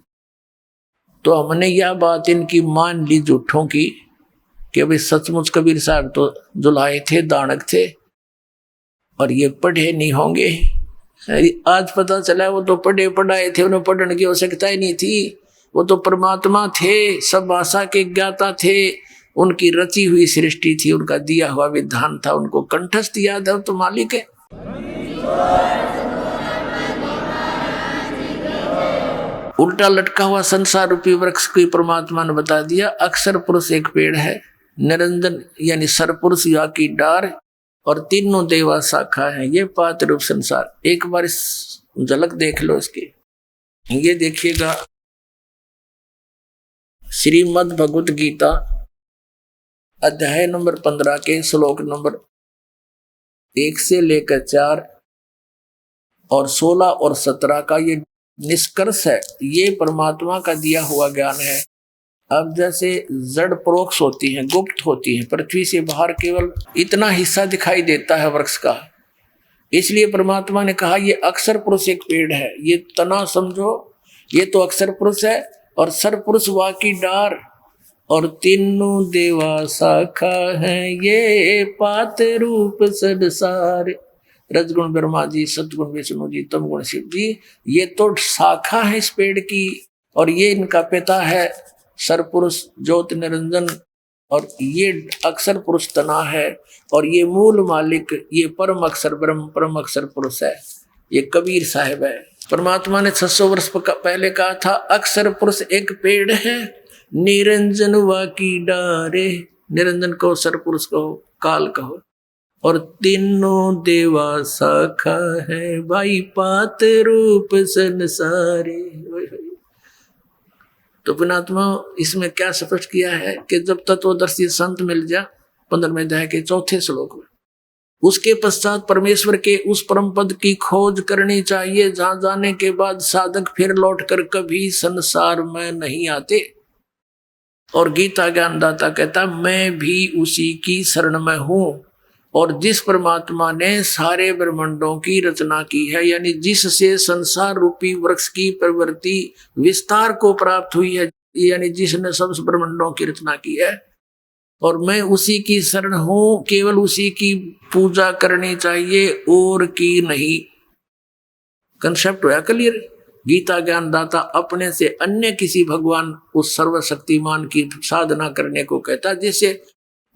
Speaker 2: तो हमने यह बात इनकी मान ली झूठों की कि भाई सचमुच कबीर साहब तो जुलाहे थे, दानक थे और ये पढ़े नहीं होंगे। आज पता चला वो तो पढ़े पढ़ाए थे, उन्हें पढ़ने की आवश्यकता ही नहीं थी। वो तो परमात्मा थे, सब भाषा के ज्ञाता थे, उनकी रची हुई सृष्टि थी, उनका दिया हुआ विधान था, उनको कंठस्थ याद है तो मालिक है। उल्टा लटका हुआ संसार रूपी वृक्ष को परमात्मा ने बता दिया। अक्षर पुरुष एक पेड़ है, निरंजन यानी सरपुरुष या की डार और तीनों देवा शाखा है, ये पात रूप संसार। एक बार झलक देख लो इसकी। ये देखिएगा श्रीमद् भगवत गीता अध्याय नंबर 15 के श्लोक नंबर 1 से लेकर 4 और 16 और 17 का ये निष्कर्ष है, ये परमात्मा का दिया हुआ ज्ञान है। अब जैसे जड़ परोक्ष होती हैं, गुप्त होती हैं, पृथ्वी से बाहर केवल इतना हिस्सा दिखाई देता है वृक्ष का, इसलिए परमात्मा ने कहा ये अक्षर पुरुष एक पेड़ है, ये तना समझो, ये तो अक्षर पुरुष है, और सर पुरुष वा की डार, और तीनों देवा शाखा है, ये पात रूप संसार। रजगुण ब्रह्मा जी, सतगुण विष्णु जी, तमगुण शिव जी, ये तो शाखा है इस पेड़ की, और ये इनका पिता है सरपुरुष ज्योति निरंजन, और ये अक्षर पुरुष तना है, और ये मूल मालिक, ये परम अक्षर ब्रह्म, परम अक्षर पुरुष है, ये कबीर साहिब है। परमात्मा ने 600 वर्ष पहले कहा था अक्षर पुरुष एक पेड़ है, निरंजन वा की डारे, निरंजन कहो, सरपुरुष कहो, काल कहो, और तीनों देवा शाखा है, भाई पात रूप संसारे। तो पुणात्मा इसमें क्या स्पष्ट किया है कि जब तत्वदर्शी संत मिल जा 15वें अध्याय के 4थे श्लोक में, उसके पश्चात परमेश्वर के उस परम पद की खोज करनी चाहिए जहां जाने के बाद साधक फिर लौटकर कभी संसार में नहीं आते। और गीता ज्ञानदाता कहता मैं भी उसी की शरण में हूं, और जिस परमात्मा ने सारे ब्रह्मांडों की रचना की है, यानी जिससे संसार रूपी वृक्ष की प्रवृत्ति विस्तार को प्राप्त हुई है, यानी जिसने सब ब्रह्मांडों की रचना की है, और मैं उसी की शरण हूं, केवल उसी की पूजा करनी चाहिए और की नहीं। कंसेप्ट हुआ क्लियर। गीता ज्ञानदाता अपने से अन्य किसी भगवान उस सर्वशक्तिमान की साधना करने को कहता, जिससे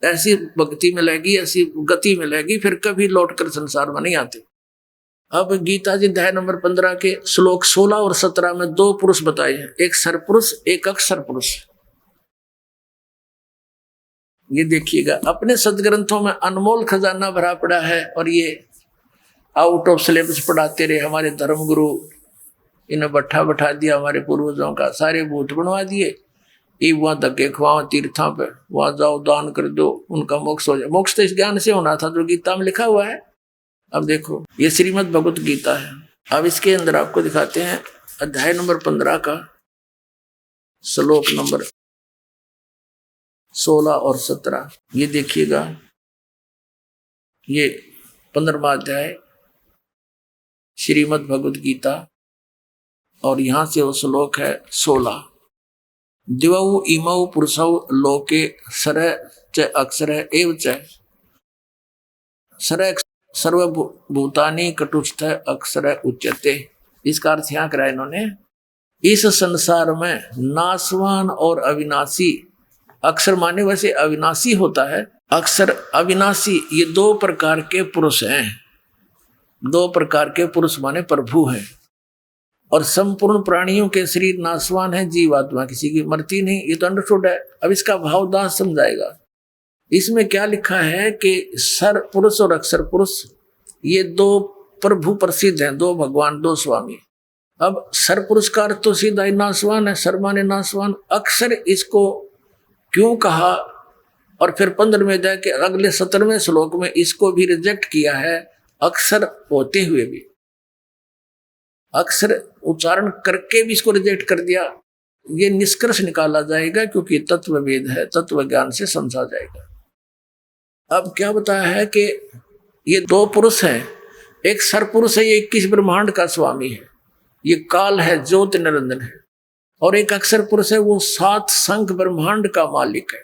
Speaker 2: ऐसी भक्ति मिलेगी, ऐसी गति मिलेगी, फिर कभी लौटकर संसार में नहीं आते। अब गीता जी अध्याय नंबर 15 के श्लोक 16 और 17 में 2 पुरुष बताए हैं, एक सरपुरुष, एक अक्षर पुरुष। ये देखिएगा, अपने सदग्रंथों में अनमोल खजाना भरा पड़ा है, और ये आउट ऑफ सिलेबस पढ़ाते रहे हमारे धर्मगुरु, इन्हें बैठा दिया हमारे पूर्वजों का, सारे भूत बनवा दिए, ये वहां धक्के खुआओ तीर्थों पे, वहां जाओ दान कर दो, उनका मोक्ष हो जाए। मोक्ष तो इस ज्ञान से होना था जो गीता में लिखा हुआ है। अब देखो ये श्रीमद् भगवत गीता है। अब इसके अंदर आपको दिखाते हैं अध्याय नंबर 15 का श्लोक नंबर 16 और 17। ये देखिएगा, ये 15वां अध्याय श्रीमद् भगवत गीता, और यहां से वो श्लोक है 16। दिवौ इमौ पुरुषौ लोके सर च अक्षर एव च सर सर्वभूतानि कटुस्थ अक्षर उच्यते। इसका अर्थ यहाँ करा इन्होंने, इस संसार में नाशवान और अविनाशी, अक्षर माने वैसे अविनाशी होता है, अक्षर अविनाशी, ये 2 प्रकार के पुरुष हैं। 2 प्रकार के पुरुष माने प्रभु हैं, और संपूर्ण प्राणियों के शरीर नाशवान है, जीवात्मा किसी की मरती नहीं, ये तो अंडरस्टूड है। अब इसका भावदास समझाएगा। इसमें क्या लिखा है कि सर पुरुष और अक्षर पुरुष ये 2 प्रभु प्रसिद्ध हैं, 2 भगवान, 2 स्वामी। अब सर पुरुष का अर्थ तो सीधा ही नाशवान है, सर माने नाशवान। अक्षर इसको क्यों कहा, और फिर 15वें अध्याय के अगले 17वें श्लोक में इसको भी रिजेक्ट किया है, अक्षर होते हुए भी, अक्षर उच्चारण करके भी इसको रिजेक्ट कर दिया। ये निष्कर्ष निकाला जाएगा क्योंकि तत्व वेद है, तत्व ज्ञान से समझा जाएगा। अब क्या बताया है कि ये 2 पुरुष हैं, एक सरपुरुष है, ये 21 ब्रह्मांड का स्वामी है, ये काल है, ज्योति निरंजन है, और एक अक्षर पुरुष है, वो 7 संख ब्रह्मांड का मालिक है,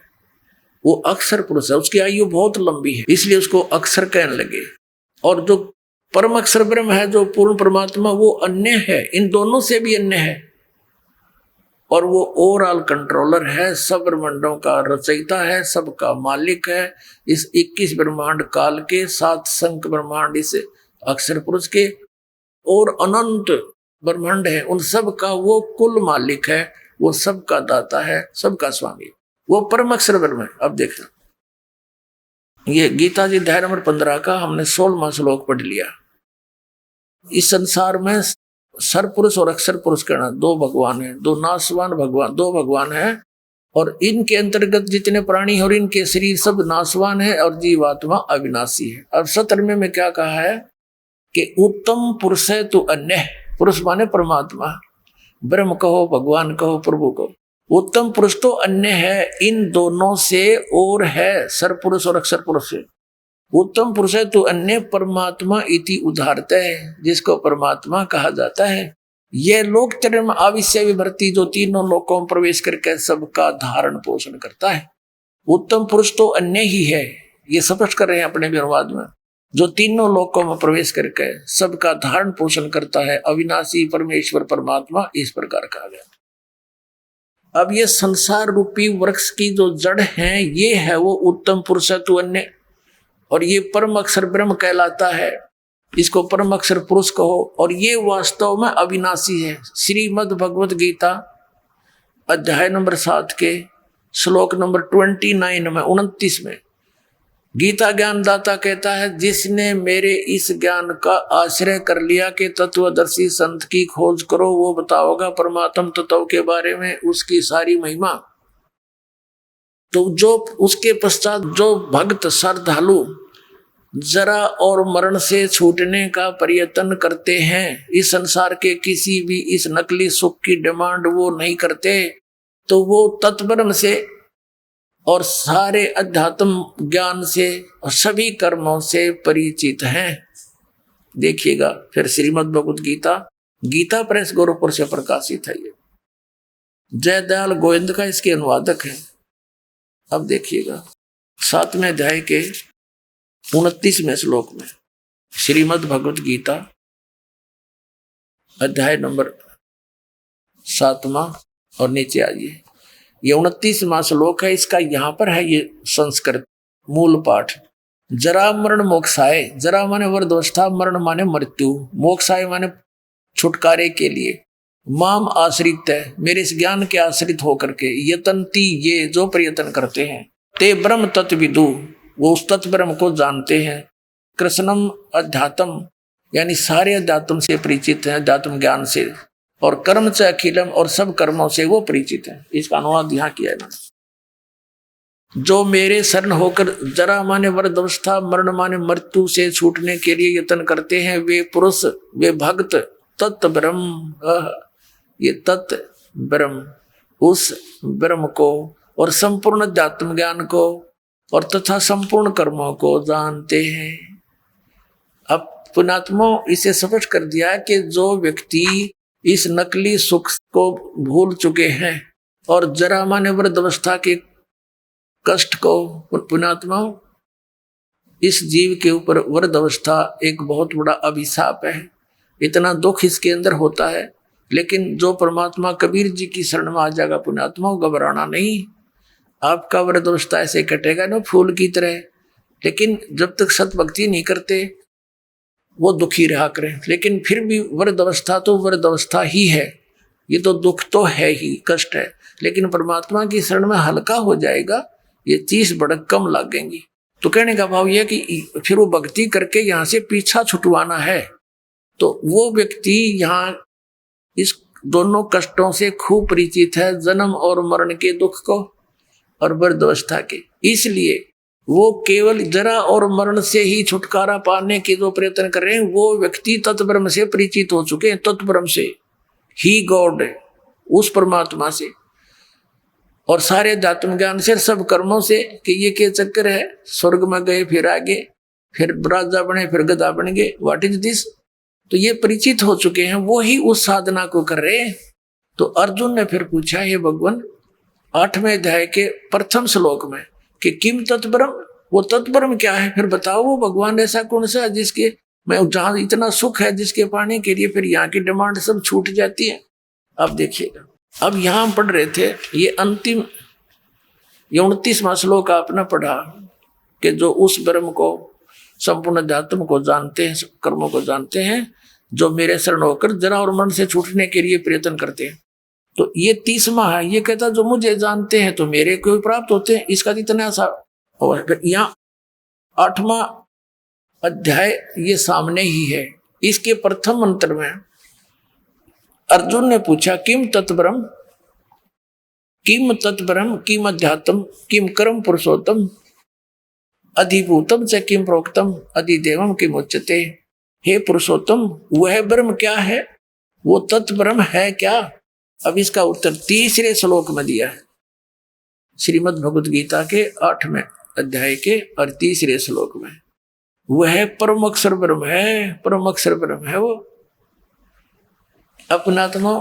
Speaker 2: वो अक्षर पुरुष है। उसकी आयु बहुत लंबी है, इसलिए उसको अक्षर कहने लगे। और जो परम अक्षर ब्रह्म है, जो पूर्ण परमात्मा, वो अन्य है, इन दोनों से भी अन्य है, और वो ओवरऑल कंट्रोलर है, सब ब्रह्मांडों का रचयिता है, सबका मालिक है। इस 21 ब्रह्मांड काल के, 7 संख ब्रह्मांड इस अक्षर पुरुष के, और अनंत ब्रह्मांड है, उन सब का वो कुल मालिक है, वो सबका दाता है, सबका स्वामी, वो परम अक्षर ब्रह्म है। अब देखना, ये गीता जी अध्याय नंबर 15 का हमने 16वां श्लोक पढ़ लिया। इस संसार में सर पुरुष और अक्षर पुरुष कहना 2 भगवान हैं, 2 नाशवान भगवान, 2 भगवान हैं, और इनके अंतर्गत जितने प्राणी और इनके शरीर सब नाशवान है, और जीवात्मा अविनाशी है। अब 17वें में क्या कहा है कि उत्तम पुरुष है तो अन्य, पुरुष माने परमात्मा, ब्रह्म कहो, भगवान कहो, प्रभु कहो। उत्तम पुरुष तो अन्य है, इन दोनों से और है, सरपुरुष और अक्षर पुरुष से। उत्तम पुरुष है तो अन्य परमात्मा इति उदाहरता है, जिसको परमात्मा कहा जाता है। यह लोक त्रयम् आविश्य विभर्ति, जो तीनों लोकों में प्रवेश करके सबका धारण पोषण करता है। उत्तम पुरुष तो अन्य ही है, ये स्पष्ट कर रहे हैं अपने अनुवाद में, जो तीनों लोकों में प्रवेश करके सबका धारण पोषण करता है, अविनाशी परमेश्वर परमात्मा, इस प्रकार कहा गया। अब ये संसार रूपी वृक्ष की जो जड़ है, ये है वो उत्तम पुरुष है तो अन्य, और ये परम अक्षर ब्रह्म कहलाता है, इसको परम अक्षर पुरुष कहो, और ये वास्तव में अविनाशी है। श्रीमद् भगवत गीता अध्याय नंबर 7 के श्लोक नंबर 29 में 29 में गीता ज्ञानदाता कहता है, जिसने मेरे इस ज्ञान का आश्रय कर लिया कि तत्वदर्शी संत की खोज करो, वो बताओगा परमात्म तत्व के बारे में उसकी सारी महिमा। तो जो उसके पश्चात जो भक्त श्रद्धालु जरा और मरण से छूटने का प्रयत्न करते हैं, इस संसार के किसी भी इस नकली सुख की डिमांड वो नहीं करते, तो वो तत्ब्रह्म से और सारे अध्यात्म ज्ञान से और सभी कर्मों से परिचित हैं। देखिएगा फिर श्रीमद् भगवत गीता, गीता प्रेस गोरखपुर से प्रकाशित है। ये जयदयाल गोविंद का इसके अनुवादक है। अब देखिएगा 7वें अध्याय के 29वें श्लोक में श्रीमद् भगवत गीता अध्याय नंबर 7वां और नीचे आइए, ये 29वां श्लोक है। इसका यहाँ पर है ये संस्कृत मूल पाठ। जरा मरण मोक्षाय, जरा माने वर्दवस्था, मरण माने मृत्यु, मोक्षाय माने छुटकारे के लिए, माम आश्रित है, मेरे इस ज्ञान के आश्रित होकर के, यतंती ये जो प्रयत्न करते हैं, ते ब्रह्म तत्विदु वो उस तत्व ब्रह्म को जानते हैं, कृष्णम अध्यात्म यानी सारे अध्यात्म से परिचित हैं, अध्यात्म ज्ञान से, और कर्म च अखिलम और सब कर्मों से वो परिचित है। इसका अनुवाद यहाँ किया है मैंने। जो मेरे शरण होकर जरा माने वृद्धावस्था, मरण माने मृत्यु से छूटने के लिए यत्न करते हैं, वे पुरुष, वे भक्त तत्व ब्रह्म, ये तत्व ब्रह्म, उस ब्रह्म को और संपूर्ण अध्यात्म ज्ञान को और तथा संपूर्ण कर्मों को जानते हैं। अब पुणात्मा इसे स्पष्ट कर दिया कि जो व्यक्ति इस नकली सुख को भूल चुके हैं और जरा माने वृद्धावस्था के कष्ट को, पुणात्मा इस जीव के ऊपर वृद्धावस्था एक बहुत बड़ा अभिशाप है, इतना दुख इसके अंदर होता है। लेकिन जो परमात्मा कबीर जी की शरण में आ जाएगा पुणात्मा, घबराना नहीं, आपका वृद्धावस्था ऐसे कटेगा ना फूल की तरह। लेकिन जब तक सत भक्ति नहीं करते वो दुखी रहा करें, लेकिन फिर भी वृद्धावस्था तो वृद्धावस्था ही है, ये तो दुख तो है ही, कष्ट है, लेकिन परमात्मा की शरण में हल्का हो जाएगा, ये 30 भड़क कम लगेंगी। तो कहने का भाव यह कि फिर वो भक्ति करके यहाँ से पीछा छुटवाना है, तो वो व्यक्ति यहाँ इस दोनों कष्टों से खूब परिचित है, जन्म और मरण के दुख को और वृद्धावस्था के, इसलिए वो केवल जरा और मरण से ही छुटकारा पाने के जो प्रयत्न कर रहे हैं, वो व्यक्ति तत्ब्रह्म से परिचित हो चुके हैं, तत्ब्रह्म से ही गॉड, उस परमात्मा से और सारे अध्यात्म ज्ञान से, सब कर्मों से, कि ये क्या चक्कर है, स्वर्ग में गए फिर आगे, फिर राजा बने फिर गधा बन गए, व्हाट इज दिस, तो ये परिचित हो चुके हैं, वो ही उस साधना को कर रहे हैं। तो अर्जुन ने फिर पूछा, हे भगवान 8वें अध्याय के प्रथम श्लोक में कि किम तत्ब्रह्म, वो तत्ब्रह्म क्या है, फिर बताओ वो भगवान ऐसा कौन सा है जिसके मैं जहाँ इतना सुख है जिसके पाने के लिए फिर यहाँ की डिमांड सब छूट जाती है। अब देखिएगा, अब यहाँ हम पढ़ रहे थे ये अंतिम 29वां श्लोक आपने पढ़ा कि जो उस ब्रह्म को संपूर्ण अध्यात्म को जानते हैं, कर्मों को जानते हैं, जो मेरे शरण होकर जरा और मन से छूटने के लिए प्रयत्न करते हैं। तो ये 30वां है, ये कहता जो मुझे जानते हैं तो मेरे को प्राप्त होते हैं, इसका इतना सा। और फिर यहाँ 8वां अध्याय ये सामने ही है, इसके प्रथम मंत्र में अर्जुन ने पूछा किम तत्ब्रह्म, किम तत्ब्रह्म, किम अध्यात्म, किम कर्म पुरुषोत्तम, अधिभूतम च किम प्रोक्तम, अधिदेवम किम उच्यते। हे पुरुषोत्तम, वह ब्रह्म क्या है, वो तत्ब्रह्म है क्या अब इसका उत्तर तीसरे श्लोक में दिया है, श्रीमद् भगवद गीता के 8वें अध्याय के और तीसरे श्लोक में। वह परम अक्षर ब्रह्म है, परम अक्षर ब्रह्म है वो अपनात्मा।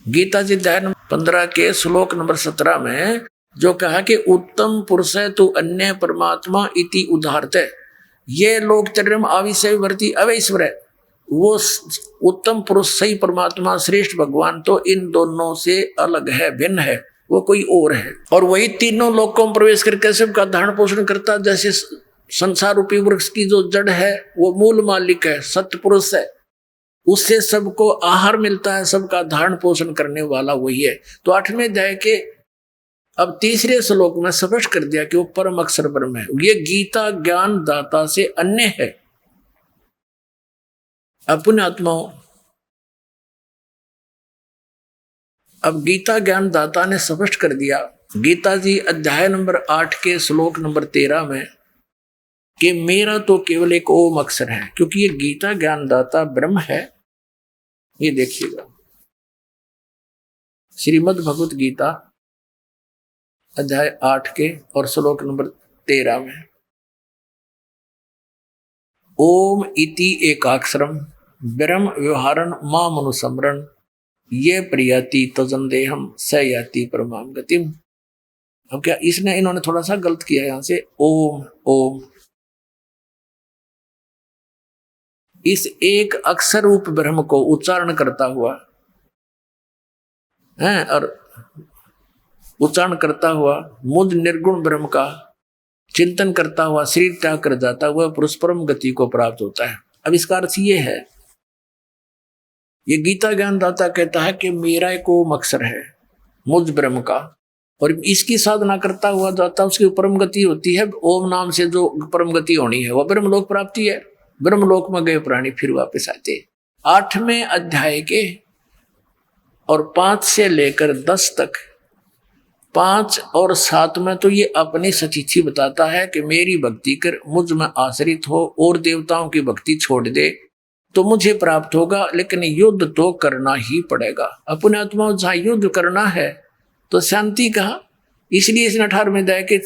Speaker 2: गीता जी अध्याय 15 के श्लोक नंबर 17 में जो कहा कि उत्तम पुरुष है तू अन्य परमात्मा इति उदाहरते, ये लोकचर्यम आविषय वर्ती अवैश्वर है। वो उत्तम पुरुष सही परमात्मा श्रेष्ठ भगवान तो इन दोनों से अलग है, भिन्न है, वो कोई और है। और वही तीनों लोकों में प्रवेश करके सबका धारण पोषण करता। जैसे संसार रूपी वृक्ष की जो जड़ है वो मूल मालिक है, सत्य पुरुष है, उससे सबको आहार मिलता है, सबका धारण पोषण करने वाला वही है। तो 8वें अध्याय के अब तीसरे श्लोक में स्पष्ट कर दिया कि वो परम अक्षर ब्रह्म है। ये गीता ज्ञान दाता से अन्य है। अपने आत्माओं, अब गीता ज्ञान दाता ने स्पष्ट कर दिया गीता जी अध्याय नंबर 8 के श्लोक नंबर 13 में कि मेरा तो केवल एक ओम अक्षर है, क्योंकि ये गीता ज्ञान दाता ब्रह्म है। ये देखिएगा श्रीमद् भगवत गीता अध्याय 8 के और श्लोक नंबर 13 में ओम इति एकाक्षरम ब्रह्म व्यवहारन मां मनुसमरण ये प्रियति तजंदेहम स याति परमाम गतिम। अब क्या इन्होंने थोड़ा सा गलत किया यहां से, ओम ओम इस एक अक्षर रूप ब्रह्म को उच्चारण करता हुआ है और उच्चारण करता हुआ मुझ निर्गुण ब्रह्म का चिंतन करता हुआ शरीर त्याग कर जाता हुआ पुरुष परम गति को प्राप्त होता है। अब इसका अर्थ ये है, ये गीता ज्ञान दाता कहता है कि मेरा एक ओम अक्षर है मुझ ब्रह्म का, और इसकी साधना करता हुआ जाता उसकी परम गति होती है। ओम नाम से जो परम गति होनी है वह ब्रह्मलोक प्राप्ति है। ब्रह्मलोक में गए प्राणी फिर वापस आते। 8वें अध्याय के और 5 से लेकर 10 तक, 5 और 7 में तो ये अपनी सचिथि बताता है कि मेरी भक्ति कर, मुझ में आश्रित हो और देवताओं की भक्ति छोड़ दे तो मुझे प्राप्त होगा, लेकिन युद्ध तो करना ही पड़ेगा। अपने आत्मा जहां युद्ध करना है तो शांति कहा, इसलिए इसने 18वें अध्याय के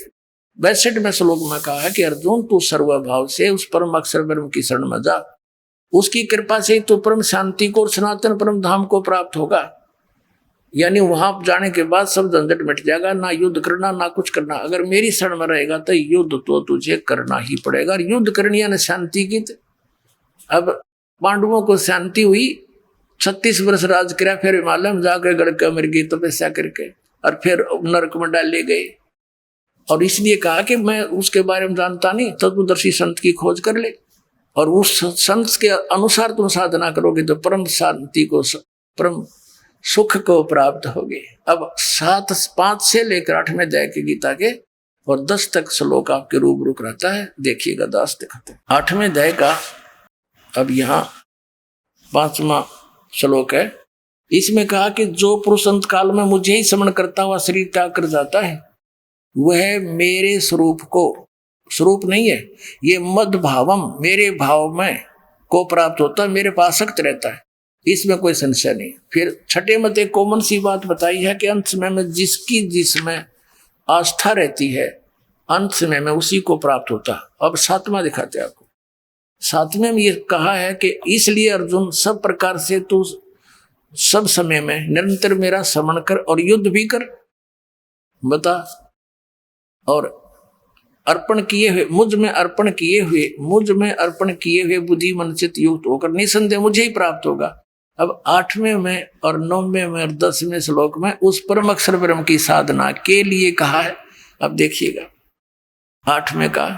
Speaker 2: 62वें श्लोक में कहा है कि अर्जुन तू सर्वभाव से उस परम अक्षर ब्रह्म की शरण में जा, उसकी कृपा से तो परम शांति को और सनातन परम धाम को प्राप्त होगा। यानी वहां जाने के बाद सब झंझट मिट जाएगा, ना युद्ध करना ना कुछ करना। अगर मेरी शरण में रहेगा तो युद्ध तो तुझे करना ही पड़ेगा। और युद्ध करनी है ना शांति की। अब पांडवों को शांति हुई, 36 वर्ष राज किया, फिर हिमालय में जाकर गड़का मर गई तपस्या करके, और फिर नरक में डाले गए। और इसलिए कहा कि मैं उसके बारे में जानता नहीं, तत्वदर्शी संत की खोज कर ले और उस संत के अनुसार तुम साधना करोगे तो परम शांति को, परम सुख को प्राप्त होगे। अब 5 से लेकर 8वें अध्याय की गीता के और 10 तक श्लोक आपके रूबरू रहता है। देखिएगा 10 दिखाते हैं 8वें अध्याय का। अब यहाँ 5वां श्लोक है। इसमें कहा कि जो पुरुष अंत काल में मुझे ही स्मरण करता हुआ शरीर त्याग कर जाता है वह मेरे स्वरूप को, स्वरूप नहीं है ये, मद भावम मेरे भाव में को प्राप्त होता है, मेरे पास आसक्त रहता है, इसमें कोई संशय नहीं। फिर 6ठे मत एक कॉमन सी बात बताई है कि अंत समय में जिसकी जिसमें आस्था रहती है अंत समय में उसी को प्राप्त होता है। अब 7वां दिखाते हैं आपको। 7वें में ये कहा है कि इसलिए अर्जुन सब प्रकार से तू सब समय में निरंतर मेरा स्मरण कर और युद्ध भी कर, बता, और अर्पण किए हुए मुझ में अर्पण किए हुए बुद्धि मन चित्त युक्त होकर निसंदेह मुझे ही प्राप्त होगा। अब 8वें में और 9वें में और 10वें श्लोक में उस परम अक्षर ब्रह्म की साधना के लिए कहा है। अब देखिएगा 8वें का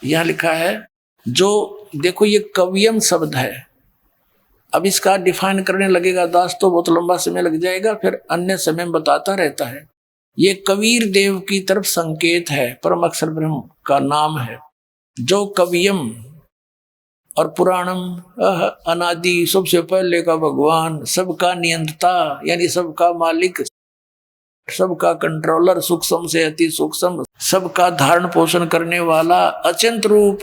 Speaker 2: यह लिखा है, जो देखो ये कवियम शब्द है। अब इसका डिफाइन करने लगेगा दास तो बहुत लंबा समय लग जाएगा, फिर अन्य समय में बताता रहता है। ये कबीर देव की तरफ संकेत है, परम अक्षर ब्रह्म का नाम है। जो कवियम और पुराणम अनादि, सबसे पहले का भगवान, सबका नियंता यानी सबका मालिक, सबका कंट्रोलर, सूक्ष्म से अति सूक्ष्म, सबका धारण पोषण करने वाला, अचिंत रूप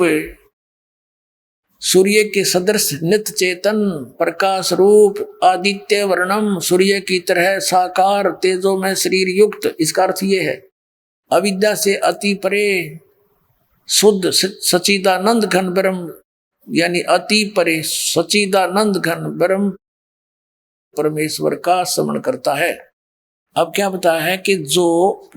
Speaker 2: सूर्य के सदृश नित्य चेतन प्रकाश रूप आदित्य वर्णम, सूर्य की तरह साकार तेजो में शरीर युक्त। इसका अर्थ ये है अविद्या से अति परे शुद्ध सच्चिदानंद घन ब्रह्म, यानी अति परे सच्चिदानंद घन ब्रह्म परमेश्वर का स्मरण करता है। अब क्या बताया है कि जो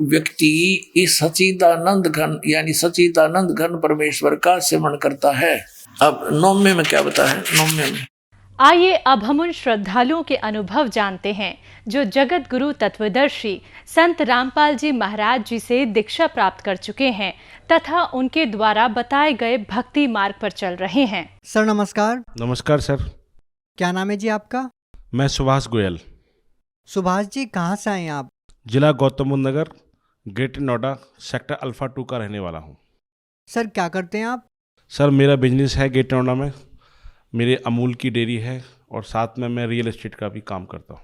Speaker 2: व्यक्ति इस सच्चिदानंद घन यानी सच्चिदानंद घन परमेश्वर का स्मरण करता है। अब नौमे में क्या बताया है? नौमे में
Speaker 3: आइए अब हम उन श्रद्धालुओं के अनुभव जानते हैं जो जगत गुरु तत्वदर्शी संत रामपाल जी महाराज जी से दीक्षा प्राप्त कर चुके हैं तथा उनके द्वारा बताए गए भक्ति मार्ग पर चल रहे हैं।
Speaker 4: सर नमस्कार।
Speaker 5: नमस्कार सर।
Speaker 4: क्या नाम है जी आपका?
Speaker 5: मैं सुभाष गोयल।
Speaker 4: सुभाष जी कहाँ से आए हैं आप?
Speaker 5: जिला गौतम बुद्ध नगर, ग्रेटर नोएडा, सेक्टर अल्फा 2 का रहने वाला हूँ।
Speaker 4: सर क्या करते हैं आप?
Speaker 5: सर मेरा बिजनेस है ग्रेटर नोएडा में, मेरे अमूल की डेयरी है और साथ में मैं रियल एस्टेट का भी काम करता हूँ।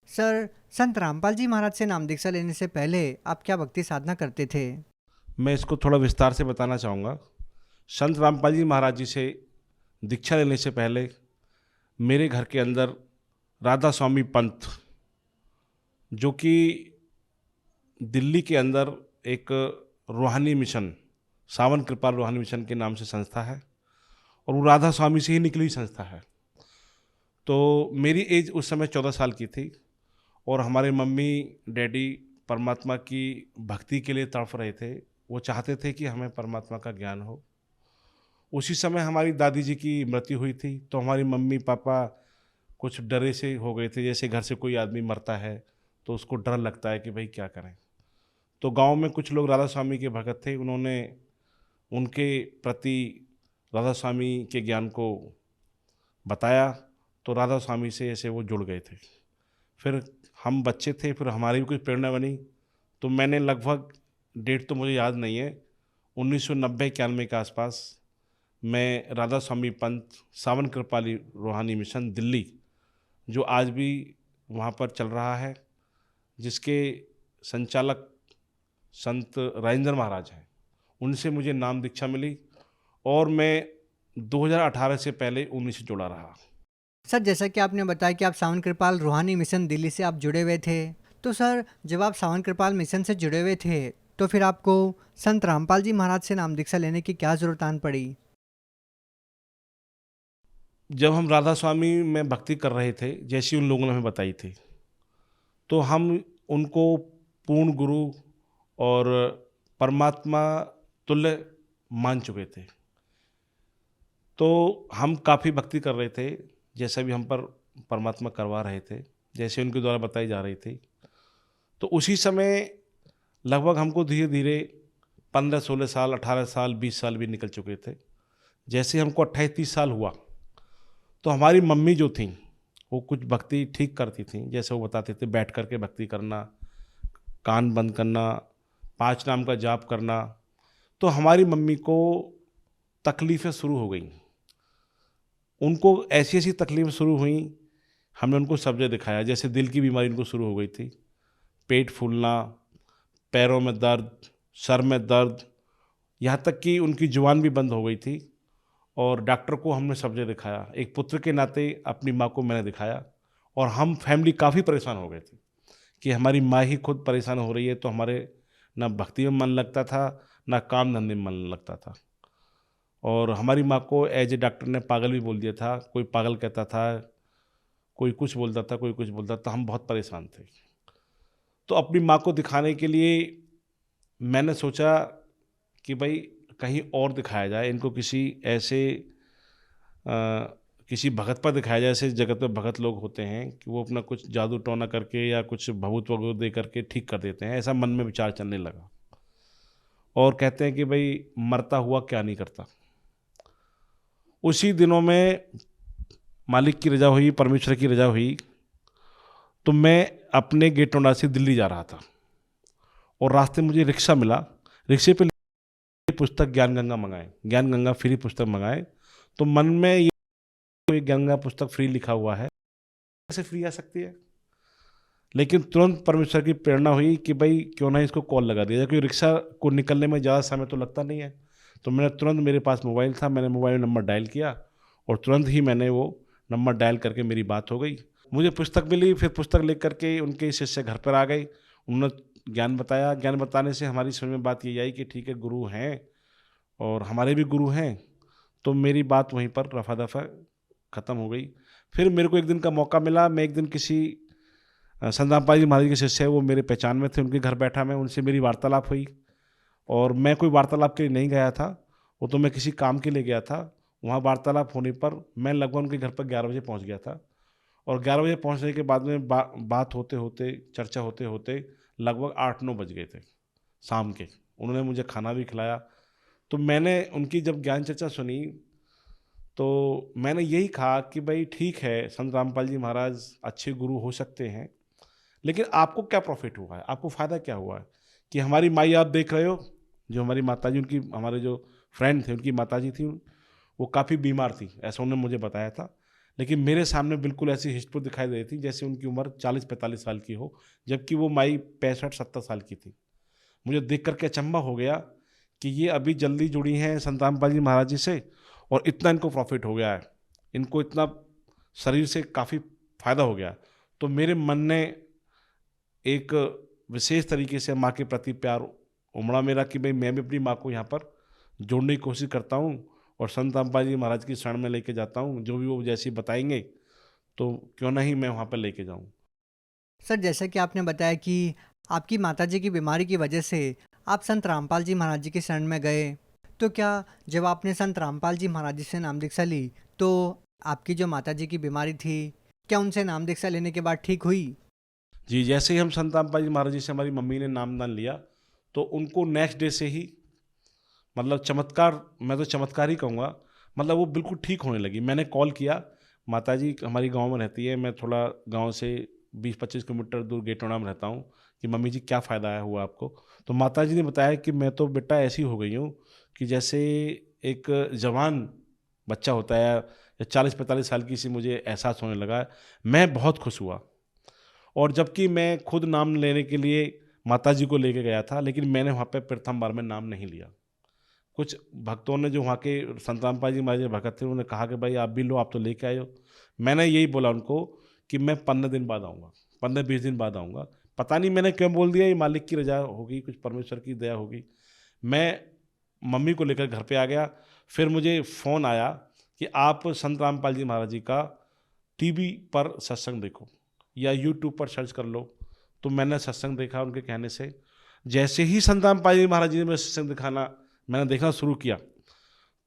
Speaker 4: सर संत रामपाल जी महाराज से नाम दीक्षा लेने से पहले आप क्या भक्ति साधना करते थे?
Speaker 5: मैं इसको थोड़ा विस्तार से बताना चाहूँगा। संत रामपाल जी महाराज जी से दीक्षा लेने से पहले मेरे घर के अंदर राधा स्वामी पंथ, जो कि दिल्ली के अंदर एक रूहानी मिशन, सावन कृपा रूहानी मिशन के नाम से संस्था है और वो राधा स्वामी से ही निकली संस्था है। तो मेरी एज उस समय 14 साल की थी और हमारे मम्मी डैडी परमात्मा की भक्ति के लिए तड़प रहे थे। वो चाहते थे कि हमें परमात्मा का ज्ञान हो। उसी समय हमारी दादी जी की मृत्यु हुई थी, तो हमारी मम्मी पापा कुछ डरे से हो गए थे। जैसे घर से कोई आदमी मरता है तो उसको डर लगता है कि भाई क्या करें। तो गांव में कुछ लोग राधा स्वामी के भगत थे, उन्होंने उनके प्रति राधा स्वामी के ज्ञान को बताया, तो राधा स्वामी से ऐसे वो जुड़ गए थे। फिर हम बच्चे थे, फिर हमारी भी कुछ प्रेरणा बनी। तो मैंने लगभग डेट तो मुझे याद नहीं है, 1990-91 के आसपास मैं राधा स्वामी पंथ सावन कृपाली रूहानी मिशन दिल्ली, जो आज भी वहाँ पर चल रहा है, जिसके संचालक संत राजेंद्र महाराज हैं, उनसे मुझे नाम दीक्षा मिली और मैं 2018 से पहले उन्हीं से जुड़ा रहा।
Speaker 4: सर जैसा कि आपने बताया कि आप सावन कृपाल रूहानी मिशन दिल्ली से आप जुड़े हुए थे, तो सर जब आप सावन कृपाल मिशन से जुड़े हुए थे तो फिर आपको संत रामपाल जी महाराज से नाम दीक्षा लेने की क्या ज़रूरत आन पड़ी?
Speaker 5: जब हम राधा स्वामी में भक्ति कर रहे थे, जैसी उन लोगों ने हमें बताई थी, तो हम उनको पूर्ण गुरु और परमात्मा तुल्य मान चुके थे। तो हम काफ़ी भक्ति कर रहे थे, जैसा भी हम पर परमात्मा करवा रहे थे, जैसे उनके द्वारा बताई जा रही थी। तो उसी समय लगभग हमको धीरे धीरे 15-16 साल, 18 साल, 20 साल भी निकल चुके थे। जैसे हमको 28-30 साल हुआ तो हमारी मम्मी जो थी वो कुछ भक्ति ठीक करती थी। जैसे वो बताते थे बैठ करके भक्ति करना, कान बंद करना, 5 नाम का जाप करना। तो हमारी मम्मी को तकलीफ़ें शुरू हो गई। उनको ऐसी ऐसी तकलीफ़ें शुरू हुई, हमने उनको सब्जेक्ट दिखाया। जैसे दिल की बीमारी उनको शुरू हो गई थी, पेट फूलना, पैरों में दर्द, सर में दर्द, यहाँ तक कि उनकी जुबान भी बंद हो गई थी। और डॉक्टर को हमने सब्जेक्ट दिखाया। एक पुत्र के नाते अपनी माँ को मैंने दिखाया और हम फैमिली काफ़ी परेशान हो गए थे कि हमारी माँ ही खुद परेशान हो रही है, तो हमारे ना भक्ति में मन लगता था, ना काम धंधे में मन लगता था। और हमारी माँ को एज ए डॉक्टर ने पागल भी बोल दिया था। कोई पागल कहता था, कोई कुछ बोलता था, कोई कुछ बोलता था। हम बहुत परेशान थे। तो अपनी माँ को दिखाने के लिए मैंने सोचा कि भाई कहीं और दिखाया जाए, इनको किसी ऐसे किसी भगत पर दिखाया जाए। ऐसे जगत में भगत लोग होते हैं कि वो अपना कुछ जादू टोना करके या कुछ भभूत वगैरह दे करके ठीक कर देते हैं। ऐसा मन में विचार चलने लगा और कहते हैं कि भाई मरता हुआ क्या नहीं करता। उसी दिनों में मालिक की रजा हुई, परमेश्वर की रजा हुई, तो मैं अपने गेट नोएडा से दिल्ली जा रहा था और रास्ते में मुझे रिक्शा मिला। रिक्शे पे पुस्तक ज्ञान गंगा मंगाए, ज्ञान गंगा फ्री पुस्तक मंगाए। तो मन में ये ज्ञान गंगा पुस्तक फ्री लिखा हुआ है, कैसे फ्री आ सकती है। लेकिन तुरंत परमेश्वर की प्रेरणा हुई कि भाई क्यों ना इसको कॉल लगा दिया जाए, क्योंकि रिक्शा को निकलने में ज़्यादा समय तो लगता नहीं है। तो मैंने तुरंत, मेरे पास मोबाइल था, मैंने मोबाइल नंबर डायल किया और तुरंत ही मैंने वो नंबर डायल करके मेरी बात हो गई। मुझे पुस्तक मिली, फिर पुस्तक लेकर करके उनके शिष्य घर पर आ गए, उन्होंने ज्ञान बताया। ज्ञान बताने से हमारी समझ में बात ये आई कि ठीक है, गुरु हैं और हमारे भी गुरु हैं। तो मेरी बात वहीं पर रफा दफा ख़त्म हो गई। फिर मेरे को एक दिन का मौका मिला, मैं एक दिन किसी संत रामपाल जी महाराज के शिष्य है, वो मेरे पहचान में थे, उनके घर बैठा मैं, उनसे मेरी वार्तालाप हुई। और मैं कोई वार्तालाप के लिए नहीं गया था, वो तो मैं किसी काम के लिए गया था। वहाँ वार्तालाप होने पर मैं लगभग उनके घर पर 11 बजे पहुँच गया था। और 11 बजे पहुँचने के बाद में बात होते होते, चर्चा होते होते लगभग 8-9 बज गए थे शाम के। उन्होंने मुझे खाना भी खिलाया। तो मैंने उनकी जब ज्ञान चर्चा सुनी तो मैंने यही कहा कि भाई ठीक है, संत रामपाल जी महाराज अच्छे गुरु हो सकते हैं, लेकिन आपको क्या प्रॉफिट हुआ है, आपको फ़ायदा क्या हुआ है? कि हमारी माई आप देख रहे हो, जो हमारी माताजी, उनकी, हमारे जो फ्रेंड थे उनकी माताजी थी, वो काफ़ी बीमार थी, ऐसा उन्होंने मुझे बताया था। लेकिन मेरे सामने बिल्कुल ऐसी हिस्ट्री दिखाई दे रही थी जैसे उनकी उम्र 40-45 साल की हो, जबकि वो माई 65-70 साल की थी। मुझे देख करके अचंभा हो गया कि ये अभी जल्दी जुड़ी हैं संत रामपाल जी महाराज जी से और इतना इनको प्रॉफिट हो गया है, इनको इतना शरीर से काफ़ी फायदा हो गया। तो मेरे मन ने एक विशेष तरीके से माँ के प्रति प्यार उमड़ा मेरा कि भाई मैं भी अपनी माँ को यहाँ पर जोड़ने की कोशिश करता हूँ और संत रामपाल जी महाराज की शरण में लेके जाता हूँ। जो भी वो जैसी बताएंगे तो क्यों नहीं मैं वहाँ पर लेके जाऊँ।
Speaker 4: सर, जैसा कि आपने बताया कि आपकी माताजी की बीमारी की वजह से आप संत रामपाल जी महाराज जी की शरण में गए, तो क्या जब आपने संत रामपाल जी महाराज जी से नाम दीक्षा ली तो आपकी जो माताजी की बीमारी थी, क्या उनसे नाम दीक्षा लेने के बाद ठीक हुई?
Speaker 5: जी, जैसे ही हम संत रामपाल जी महाराज जी से हमारी मम्मी ने नामदान लिया तो उनको नेक्स्ट डे से ही, मतलब चमत्कार, मैं तो चमत्कार ही कहूँगा, मतलब वो बिल्कुल ठीक होने लगी। मैंने कॉल किया, माताजी हमारी गांव में रहती है, मैं थोड़ा गांव से 20-25 किलोमीटर दूर गेटोड़ा में रहता हूँ, कि मम्मी जी क्या फ़ायदा आया हुआ आपको? तो माताजी ने बताया कि मैं तो बेटा ऐसी हो गई हूँ कि जैसे एक जवान बच्चा होता है या 40-45 साल की सी मुझे एहसास होने लगा है। मैं बहुत खुश हुआ। और जबकि मैं खुद नाम लेने के लिए माताजी को लेके गया था, लेकिन मैंने वहाँ पे प्रथम बार में नाम नहीं लिया। कुछ भक्तों ने, जो वहाँ के संत रामपाल जी महाराज भगत थे, उन्होंने कहा कि भाई आप भी लो, आप तो लेके आए हो। मैंने यही बोला उनको कि मैं 15 दिन बाद आऊँगा, 15-20 दिन बाद आऊँगा। पता नहीं मैंने क्यों बोल दिया, ये मालिक की रजा होगी, कुछ परमेश्वर की दया होगी। मैं मम्मी को लेकर घर पे आ गया। फिर मुझे फ़ोन आया कि आप संत रामपाल जी महाराज जी का टीवी पर सत्संग देखो या यूट्यूब पर सर्च कर लो। तो मैंने सत्संग देखा उनके कहने से। जैसे ही संत रामपाल जी महाराज जी ने मुझे सत्संग दिखाना, मैंने देखना शुरू किया,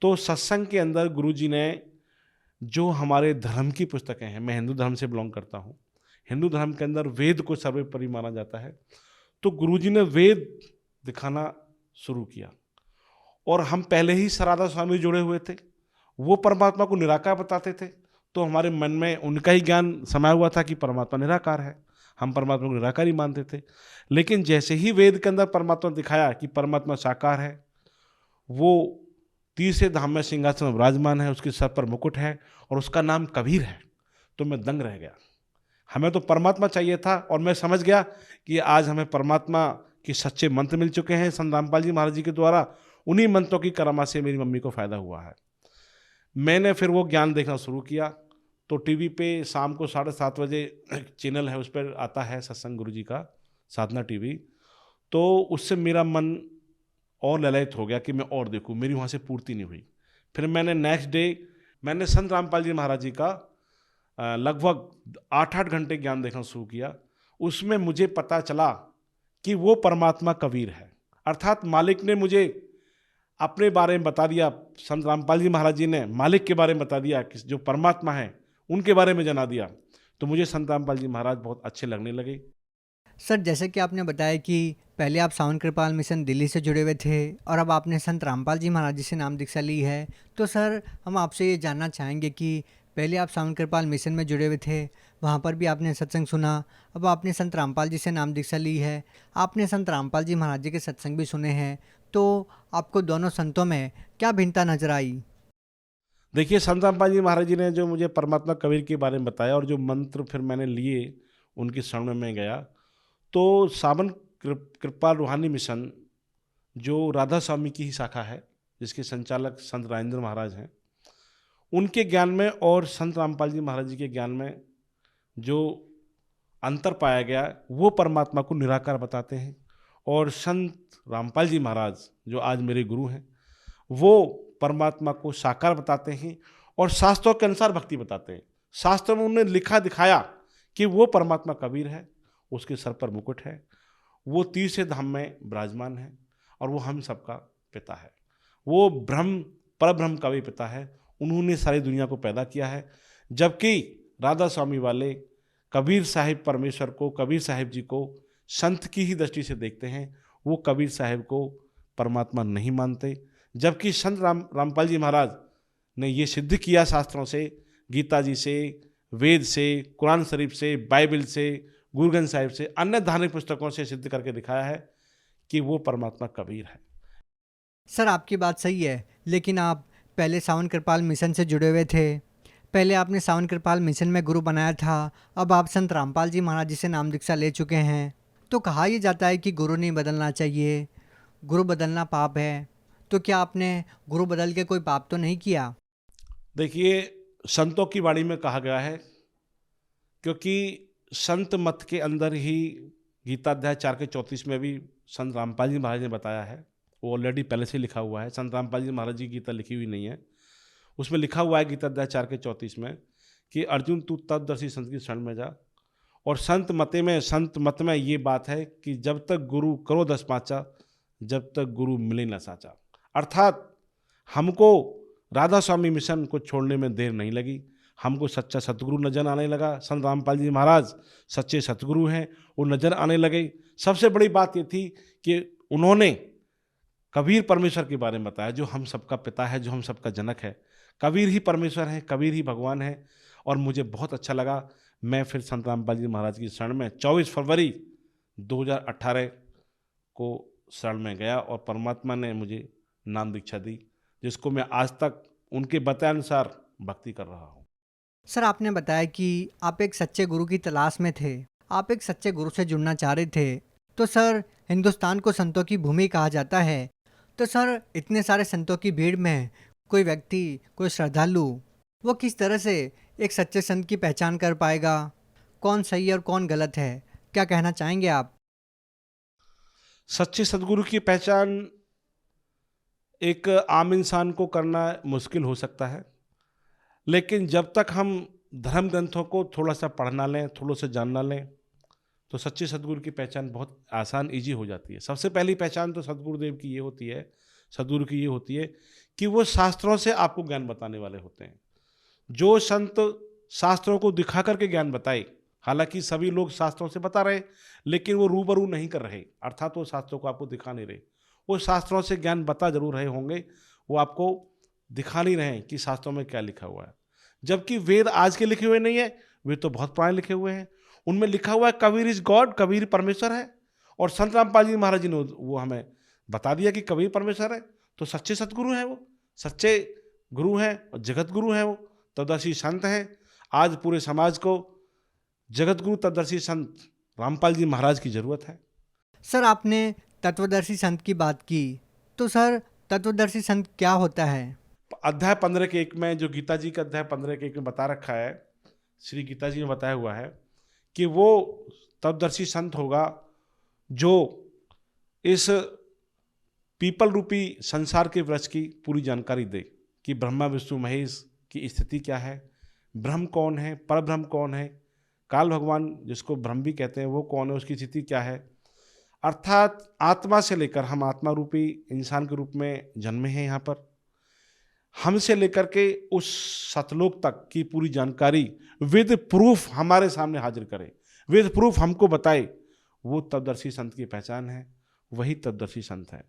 Speaker 5: तो सत्संग के अंदर गुरुजी ने जो हमारे धर्म की पुस्तकें हैं, मैं हिंदू धर्म से बिलोंग करता हूँ, हिंदू धर्म के अंदर वेद को सर्वोपरि माना जाता है, तो गुरुजी ने वेद दिखाना शुरू किया। और हम पहले ही सराधा स्वामी जुड़े हुए थे, वो परमात्मा को निराकार बताते थे, तो हमारे मन में उनका ही ज्ञान समाया हुआ था कि परमात्मा निराकार है, हम परमात्मा को निराकार ही मानते थे। लेकिन जैसे ही वेद के अंदर परमात्मा दिखाया कि परमात्मा साकार है, वो तीसरे धाम में सिंहासन में विराजमान है, उसके सर पर मुकुट है और उसका नाम कबीर है, तो मैं दंग रह गया। हमें तो परमात्मा चाहिए था और मैं समझ गया कि आज हमें परमात्मा के सच्चे मंत्र मिल चुके हैं संत रामपाल जी महाराज जी के द्वारा। उन्हीं मंत्रों की करमा से मेरी मम्मी को फ़ायदा हुआ है। मैंने फिर वो ज्ञान देखना शुरू किया। तो टीवी पे शाम को 7:30 बजे चैनल है, उस पर आता है सत्संग गुरुजी का, साधना टीवी। तो उससे मेरा मन और ललायित हो गया कि मैं और देखूं, मेरी वहाँ से पूर्ति नहीं हुई। फिर मैंने नेक्स्ट डे मैंने संत रामपाल जी महाराज जी का लगभग 8-8 घंटे ज्ञान देखना शुरू किया। उसमें मुझे पता चला कि वो परमात्मा कबीर है, अर्थात मालिक ने मुझे अपने बारे में बता दिया। संत रामपाल जी महाराज जी ने मालिक के बारे में बता दिया कि जो परमात्मा है उनके बारे में जना दिया। तो मुझे संत रामपाल जी महाराज बहुत अच्छे लगने लगे।
Speaker 4: सर, जैसे कि आपने बताया कि पहले आप सावन कृपाल मिशन दिल्ली से जुड़े हुए थे और अब आपने संत रामपाल जी महाराज जी से नाम दीक्षा ली है, तो सर हम आपसे ये जानना चाहेंगे कि पहले आप सावन कृपाल मिशन में जुड़े हुए थे, वहाँ पर भी आपने सत्संग सुना, अब आपने संत रामपाल जी से नाम दीक्षा ली है, आपने संत रामपाल जी महाराज जी के सत्संग भी सुने हैं, तो आपको दोनों संतों में क्या भिन्नता नजर आई?
Speaker 5: देखिए, संत रामपाल जी महाराज जी ने जो मुझे परमात्मा कबीर के बारे में बताया और जो मंत्र फिर मैंने लिए, उनकी शरण में मैं गया, तो सावन कृपाल रूहानी मिशन जो राधा स्वामी की ही शाखा है, जिसके संचालक संत राजेंद्र महाराज हैं, उनके ज्ञान में और संत रामपाल जी महाराज जी के ज्ञान में जो अंतर पाया गया वो परमात्मा को निराकार बताते हैं। और संत रामपाल जी महाराज जो आज मेरे गुरु हैं वो परमात्मा को साकार बताते हैं और शास्त्रों के अनुसार भक्ति बताते हैं। शास्त्र में उन्होंने लिखा दिखाया कि वो परमात्मा कबीर है, उसके सर पर मुकुट है, वो तीसरे धाम में विराजमान है और वो हम सबका पिता है। वो ब्रह्म परब्रह्म का भी पिता है, उन्होंने सारी दुनिया को पैदा किया है। जबकि राधा स्वामी वाले कबीर साहिब परमेश्वर को, कबीर साहिब जी को संत की ही दृष्टि से देखते हैं, वो कबीर साहिब को परमात्मा नहीं मानते। जबकि संत रामपाल जी महाराज ने ये सिद्ध किया शास्त्रों से, गीता जी से, वेद से, कुरान शरीफ से, बाइबल से, गुरु ग्रंथ साहिब से, अन्य धार्मिक पुस्तकों से सिद्ध करके दिखाया है कि वो परमात्मा कबीर है।
Speaker 4: सर आपकी बात सही है, लेकिन आप पहले सावन कृपाल मिशन से जुड़े हुए थे, पहले आपने सावन कृपाल मिशन में गुरु बनाया था, अब आप संत रामपाल जी महाराज जी से नाम दीक्षा ले चुके हैं। तो कहा यह जाता है कि गुरु नहीं बदलना चाहिए, गुरु बदलना पाप है। तो क्या आपने गुरु बदल के कोई पाप तो नहीं किया?
Speaker 5: देखिए, संतों की वाणी में कहा गया है, क्योंकि संत मत के अंदर ही गीता अध्याय 4 के 34 में भी संत रामपाल जी महाराज ने बताया है, वो ऑलरेडी पहले से लिखा हुआ है। संत रामपाल जी महाराज जी की गीता लिखी हुई नहीं है, उसमें लिखा हुआ है गीता अध्याय 4 के 34 में कि अर्जुन तू तत्वदर्शी संत की शरण में जा। और संत मत में ये बात है कि जब तक गुरु करो 10 पाँचा, जब तक गुरु मिले न साचा। अर्थात हमको राधा स्वामी मिशन को छोड़ने में देर नहीं लगी, हमको सच्चा सतगुरु नजर आने लगा। संत रामपाल जी महाराज सच्चे सतगुरु हैं, वो नजर आने लगे। सबसे बड़ी बात ये थी कि उन्होंने कबीर परमेश्वर के बारे में बताया, जो हम सबका पिता है, जो हम सबका जनक है। कबीर ही परमेश्वर है, कबीर ही भगवान है। और मुझे बहुत अच्छा लगा, मैं फिर संत रामपाल जी महाराज की शरण में 24 फरवरी 2018 को शरण में गया और परमात्मा ने मुझे नाम दीक्षा दी, जिसको मैं आज तक उनके बताए अनुसार भक्ति कर रहा हूँ।
Speaker 4: सर आपने बताया कि आप एक सच्चे गुरु की तलाश में थे, आप एक सच्चे गुरु से जुड़ना चाह रहे थे। तो सर हिंदुस्तान को संतों की भूमि कहा जाता है, तो सर इतने सारे संतों की भीड़ में कोई व्यक्ति, कोई श्रद्धालु, वो किस तरह से एक सच्चे संत की पहचान कर पाएगा? कौन सही और कौन गलत है, क्या कहना चाहेंगे आप?
Speaker 5: सच्चे सद्गुरु की पहचान एक आम इंसान को करना मुश्किल हो सकता है, लेकिन जब तक हम धर्म ग्रंथों को थोड़ा सा पढ़ना लें, थोड़ा सा जानना लें, तो सच्चे सद्गुरु की पहचान बहुत आसान, ईजी हो जाती है। सबसे पहली पहचान तो सद्गुरुदेव की ये होती है, सद्गुरु की ये होती है कि वो शास्त्रों से आपको ज्ञान बताने वाले होते हैं। जो संत शास्त्रों को दिखा करके ज्ञान बताए, हालांकि सभी लोग शास्त्रों से बता रहे, लेकिन वो रूबरू नहीं कर रहे, अर्थात वो शास्त्रों को आपको दिखा नहीं रहे। वो शास्त्रों से ज्ञान बता जरूर रहे होंगे, वो आपको दिखा नहीं रहे कि शास्त्रों में क्या लिखा हुआ है। जबकि वेद आज के लिखे हुए नहीं है, वे तो बहुत पुराने लिखे हुए हैं। उनमें लिखा हुआ है कबीर इज गॉड, कबीर परमेश्वर है। और संत रामपाल जी महाराज जी ने वो हमें बता दिया कि कबीर परमेश्वर है। तो सच्चे सतगुरु हैं, वो सच्चे गुरु हैं और जगत गुरु हैं, वो तत्वदर्शी संत हैं। आज पूरे समाज को जगत गुरु तत्वदर्शी संत रामपाल जी महाराज की जरूरत है।
Speaker 4: सर आपने तत्वदर्शी संत की बात की, तो सर तत्वदर्शी संत क्या होता है?
Speaker 5: अध्याय 15 के 1 में, जो गीता जी का अध्याय 15 के 1 में बता रखा है, श्री गीता जी ने बताया हुआ है कि वो तत्वदर्शी संत होगा जो इस पीपल रूपी संसार के वृक्ष की पूरी जानकारी दे कि ब्रह्मा विष्णु महेश की स्थिति क्या है, ब्रह्म कौन है, परब्रह्म कौन है, काल भगवान जिसको ब्रह्म भी कहते हैं वो कौन है, उसकी स्थिति क्या है। अर्थात आत्मा से लेकर, हम आत्मा रूपी इंसान के रूप में जन्मे हैं यहाँ पर, हमसे लेकर के उस सतलोक तक की पूरी जानकारी विद प्रूफ हमारे सामने हाजिर करे, विद प्रूफ हमको बताए, वो तत्वदर्शी संत की पहचान है, वही तत्वदर्शी संत है।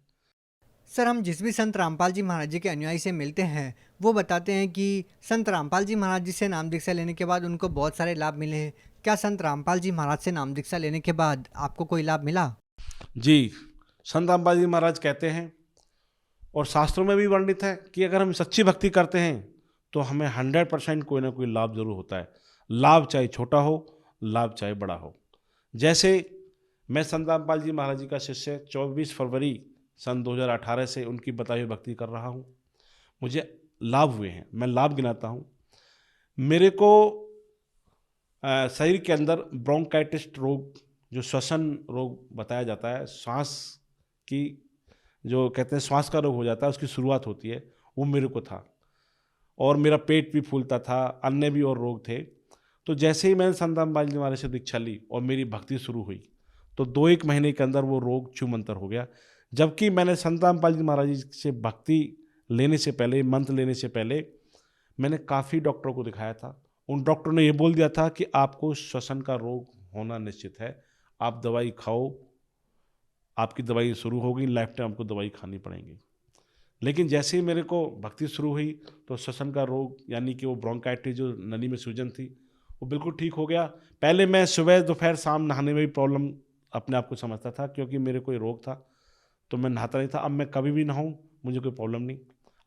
Speaker 4: सर हम जिस भी संत रामपाल जी महाराज जी के अनुयायी से मिलते हैं, वो बताते हैं कि संत रामपाल जी महाराज जी से नाम दीक्षा लेने के बाद उनको बहुत सारे लाभ मिले हैं। क्या संत रामपाल जी महाराज से नाम दीक्षा लेने के बाद आपको कोई लाभ मिला?
Speaker 5: जी, संत रामपाल जी महाराज कहते हैं और शास्त्रों में भी वर्णित है कि अगर हम सच्ची भक्ति करते हैं तो हमें 100% कोई ना कोई लाभ जरूर होता है। लाभ चाहे छोटा हो, लाभ चाहे बड़ा हो। जैसे मैं संत रामपाल जी महाराज जी का शिष्य 24 फरवरी सन 2018 से उनकी बताई हुई भक्ति कर रहा हूँ। मुझे लाभ हुए हैं, मैं लाभ गिनाता हूँ। मेरे को शरीर के अंदर ब्रोंकाइटिस रोग, जो श्वसन रोग बताया जाता है, सांस की जो कहते हैं श्वास का रोग हो जाता है, उसकी शुरुआत होती है, वो मेरे को था। और मेरा पेट भी फूलता था, अन्य भी और रोग थे। तो जैसे ही मैंने संत रामपाल जी महाराज से दीक्षा ली और मेरी भक्ति शुरू हुई, तो 2-1 महीने के अंदर वो रोग छूमंतर हो गया। जबकि मैंने संत रामपाल जी महाराज जी से भक्ति लेने से पहले, मंत्र लेने से पहले, मैंने काफ़ी डॉक्टरों को दिखाया था। उन डॉक्टरों ने ये बोल दिया था कि आपको श्वसन का रोग होना निश्चित है, आप दवाई खाओ, आपकी दवाई शुरू होगी, लाइफ टाइम आपको दवाई खानी पड़ेगी। लेकिन जैसे ही मेरे को भक्ति शुरू हुई तो श्वसन का रोग यानी कि वो ब्रोंकाइटिस, जो नली में सूजन थी, वो बिल्कुल ठीक हो गया। पहले मैं सुबह दोपहर शाम नहाने में भी प्रॉब्लम अपने आप को समझता था, क्योंकि मेरे कोई रोग था तो मैं नहाता नहीं था। अब मैं कभी भी नहाऊं, मुझे कोई प्रॉब्लम नहीं,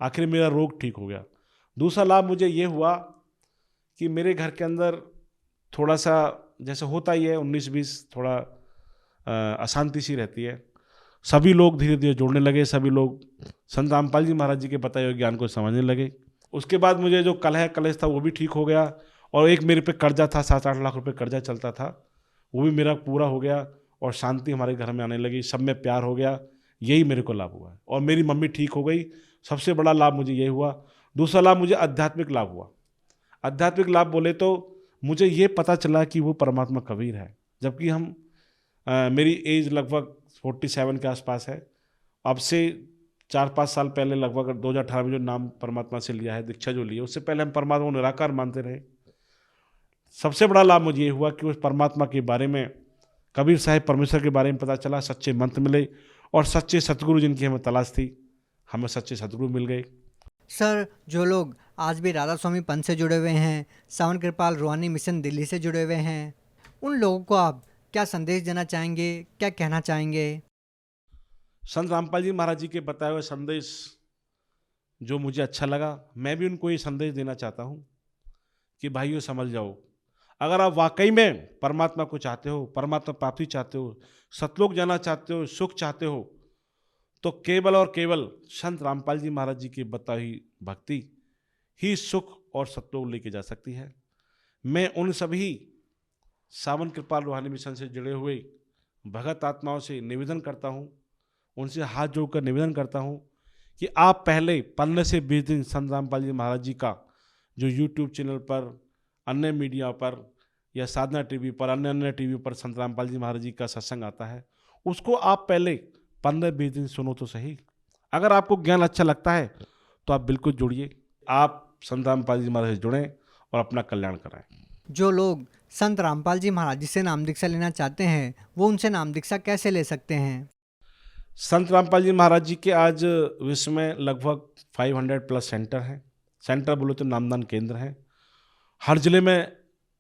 Speaker 5: आखिर मेरा रोग ठीक हो गया। दूसरा लाभ मुझे ये हुआ कि मेरे घर के अंदर थोड़ा सा, जैसे होता ही है 19-20, थोड़ा अशांति सी रहती है। सभी लोग धीरे धीरे जुड़ने लगे, सभी लोग संत रामपाल जी महाराज जी के बताए हुए ज्ञान को समझने लगे। उसके बाद मुझे जो कलह कलेश था वो भी ठीक हो गया, और एक मेरे पे कर्जा था, 7-8 लाख रुपए कर्जा चलता था, वो भी मेरा पूरा हो गया, और शांति हमारे घर में आने लगी, सब में प्यार हो गया। यही मेरे को लाभ हुआ है। और मेरी मम्मी ठीक हो गई, सबसे बड़ा लाभ मुझे ये हुआ। दूसरा लाभ मुझे आध्यात्मिक लाभ हुआ। आध्यात्मिक लाभ बोले तो मुझे ये पता चला कि वो परमात्मा कबीर है। जबकि मेरी एज लगभग 47 के आसपास है। अब से 4-5 साल पहले, लगभग 2018 में जो नाम परमात्मा से लिया है, दीक्षा जो ली है, उससे पहले हम परमात्मा को निराकार मानते रहे। सबसे बड़ा लाभ मुझे ये हुआ कि उस परमात्मा के बारे में, कबीर साहिब परमेश्वर के बारे में पता चला, सच्चे मंत्र मिले, और सच्चे सतगुरु जिनकी हमें तलाश थी, हमें सच्चे सतगुरु मिल गए।
Speaker 4: सर, जो लोग आज भी राधा स्वामी पंथ से जुड़े हुए हैं, सावन कृपाल रूहानी मिशन दिल्ली से जुड़े हुए हैं, उन लोगों को आप क्या संदेश देना चाहेंगे, क्या कहना चाहेंगे?
Speaker 5: संत रामपाल जी महाराज जी के बताए हुए संदेश जो मुझे अच्छा लगा, मैं भी उनको ये संदेश देना चाहता हूँ कि भाइयों समझ जाओ, अगर आप वाकई में परमात्मा को चाहते हो, परमात्मा प्राप्ति चाहते हो, सतलोक जाना चाहते हो, सुख चाहते हो, तो केवल और केवल संत रामपाल जी महाराज जी की बताई हुई भक्ति ही सुख और सतलोक लेके जा सकती है। मैं उन सभी सावन कृपाल रूहानी मिशन से जुड़े हुए भगत आत्माओं से निवेदन करता हूँ, उनसे हाथ जोड़कर निवेदन करता हूँ कि आप पहले 15 से 20 दिन संत रामपाल जी महाराज जी का जो यूट्यूब चैनल पर, अन्य मीडिया पर, या साधना टीवी पर, अन्य टीवी पर संत रामपाल जी महाराज जी का सत्संग आता है, उसको आप पहले 15-20 दिन सुनो तो सही। अगर आपको ज्ञान अच्छा लगता है तो आप बिल्कुल जुड़िए, आप संत रामपाल जी महाराज से जुड़ें और अपना कल्याण कराएं।
Speaker 4: जो लोग संत रामपाल जी महाराज जी से नाम दीक्षा लेना चाहते हैं, वो उनसे नाम दीक्षा कैसे ले सकते हैं?
Speaker 5: संत रामपाल जी महाराज जी के आज विश्व में लगभग 500+ सेंटर हैं। सेंटर बोलो तो नामदान केंद्र हैं। हर जिले में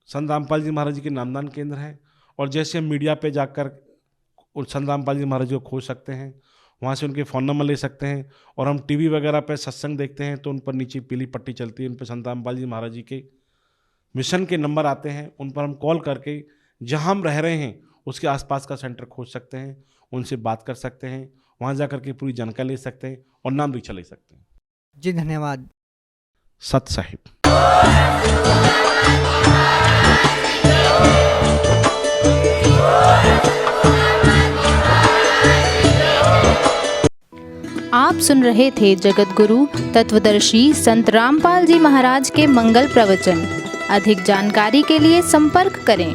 Speaker 5: संत रामपाल जी महाराज जी के नामदान केंद्र हैं। और जैसे हम मीडिया पे जाकर संत रामपाल जी महाराज जी को खोज सकते हैं, वहाँ से उनके फ़ोन नंबर ले सकते हैं। और हम टीवी वगैरह पे सत्संग देखते हैं तो उन पर नीचे पीली पट्टी चलती है, उन पर संत रामपाल जी महाराज जी के मिशन के नंबर आते हैं, उन पर हम कॉल करके जहाँ हम रह रहे हैं उसके आसपास का सेंटर खोज सकते हैं, उनसे बात कर सकते हैं, वहाँ जा कर के पूरी जानकारी ले सकते हैं और नाम दीक्षा ले सकते हैं।
Speaker 4: जी धन्यवाद।
Speaker 5: सत साहिब।
Speaker 6: आप सुन रहे थे जगत गुरु तत्वदर्शी संत रामपाल जी महाराज के मंगल प्रवचन। अधिक जानकारी के लिए संपर्क करें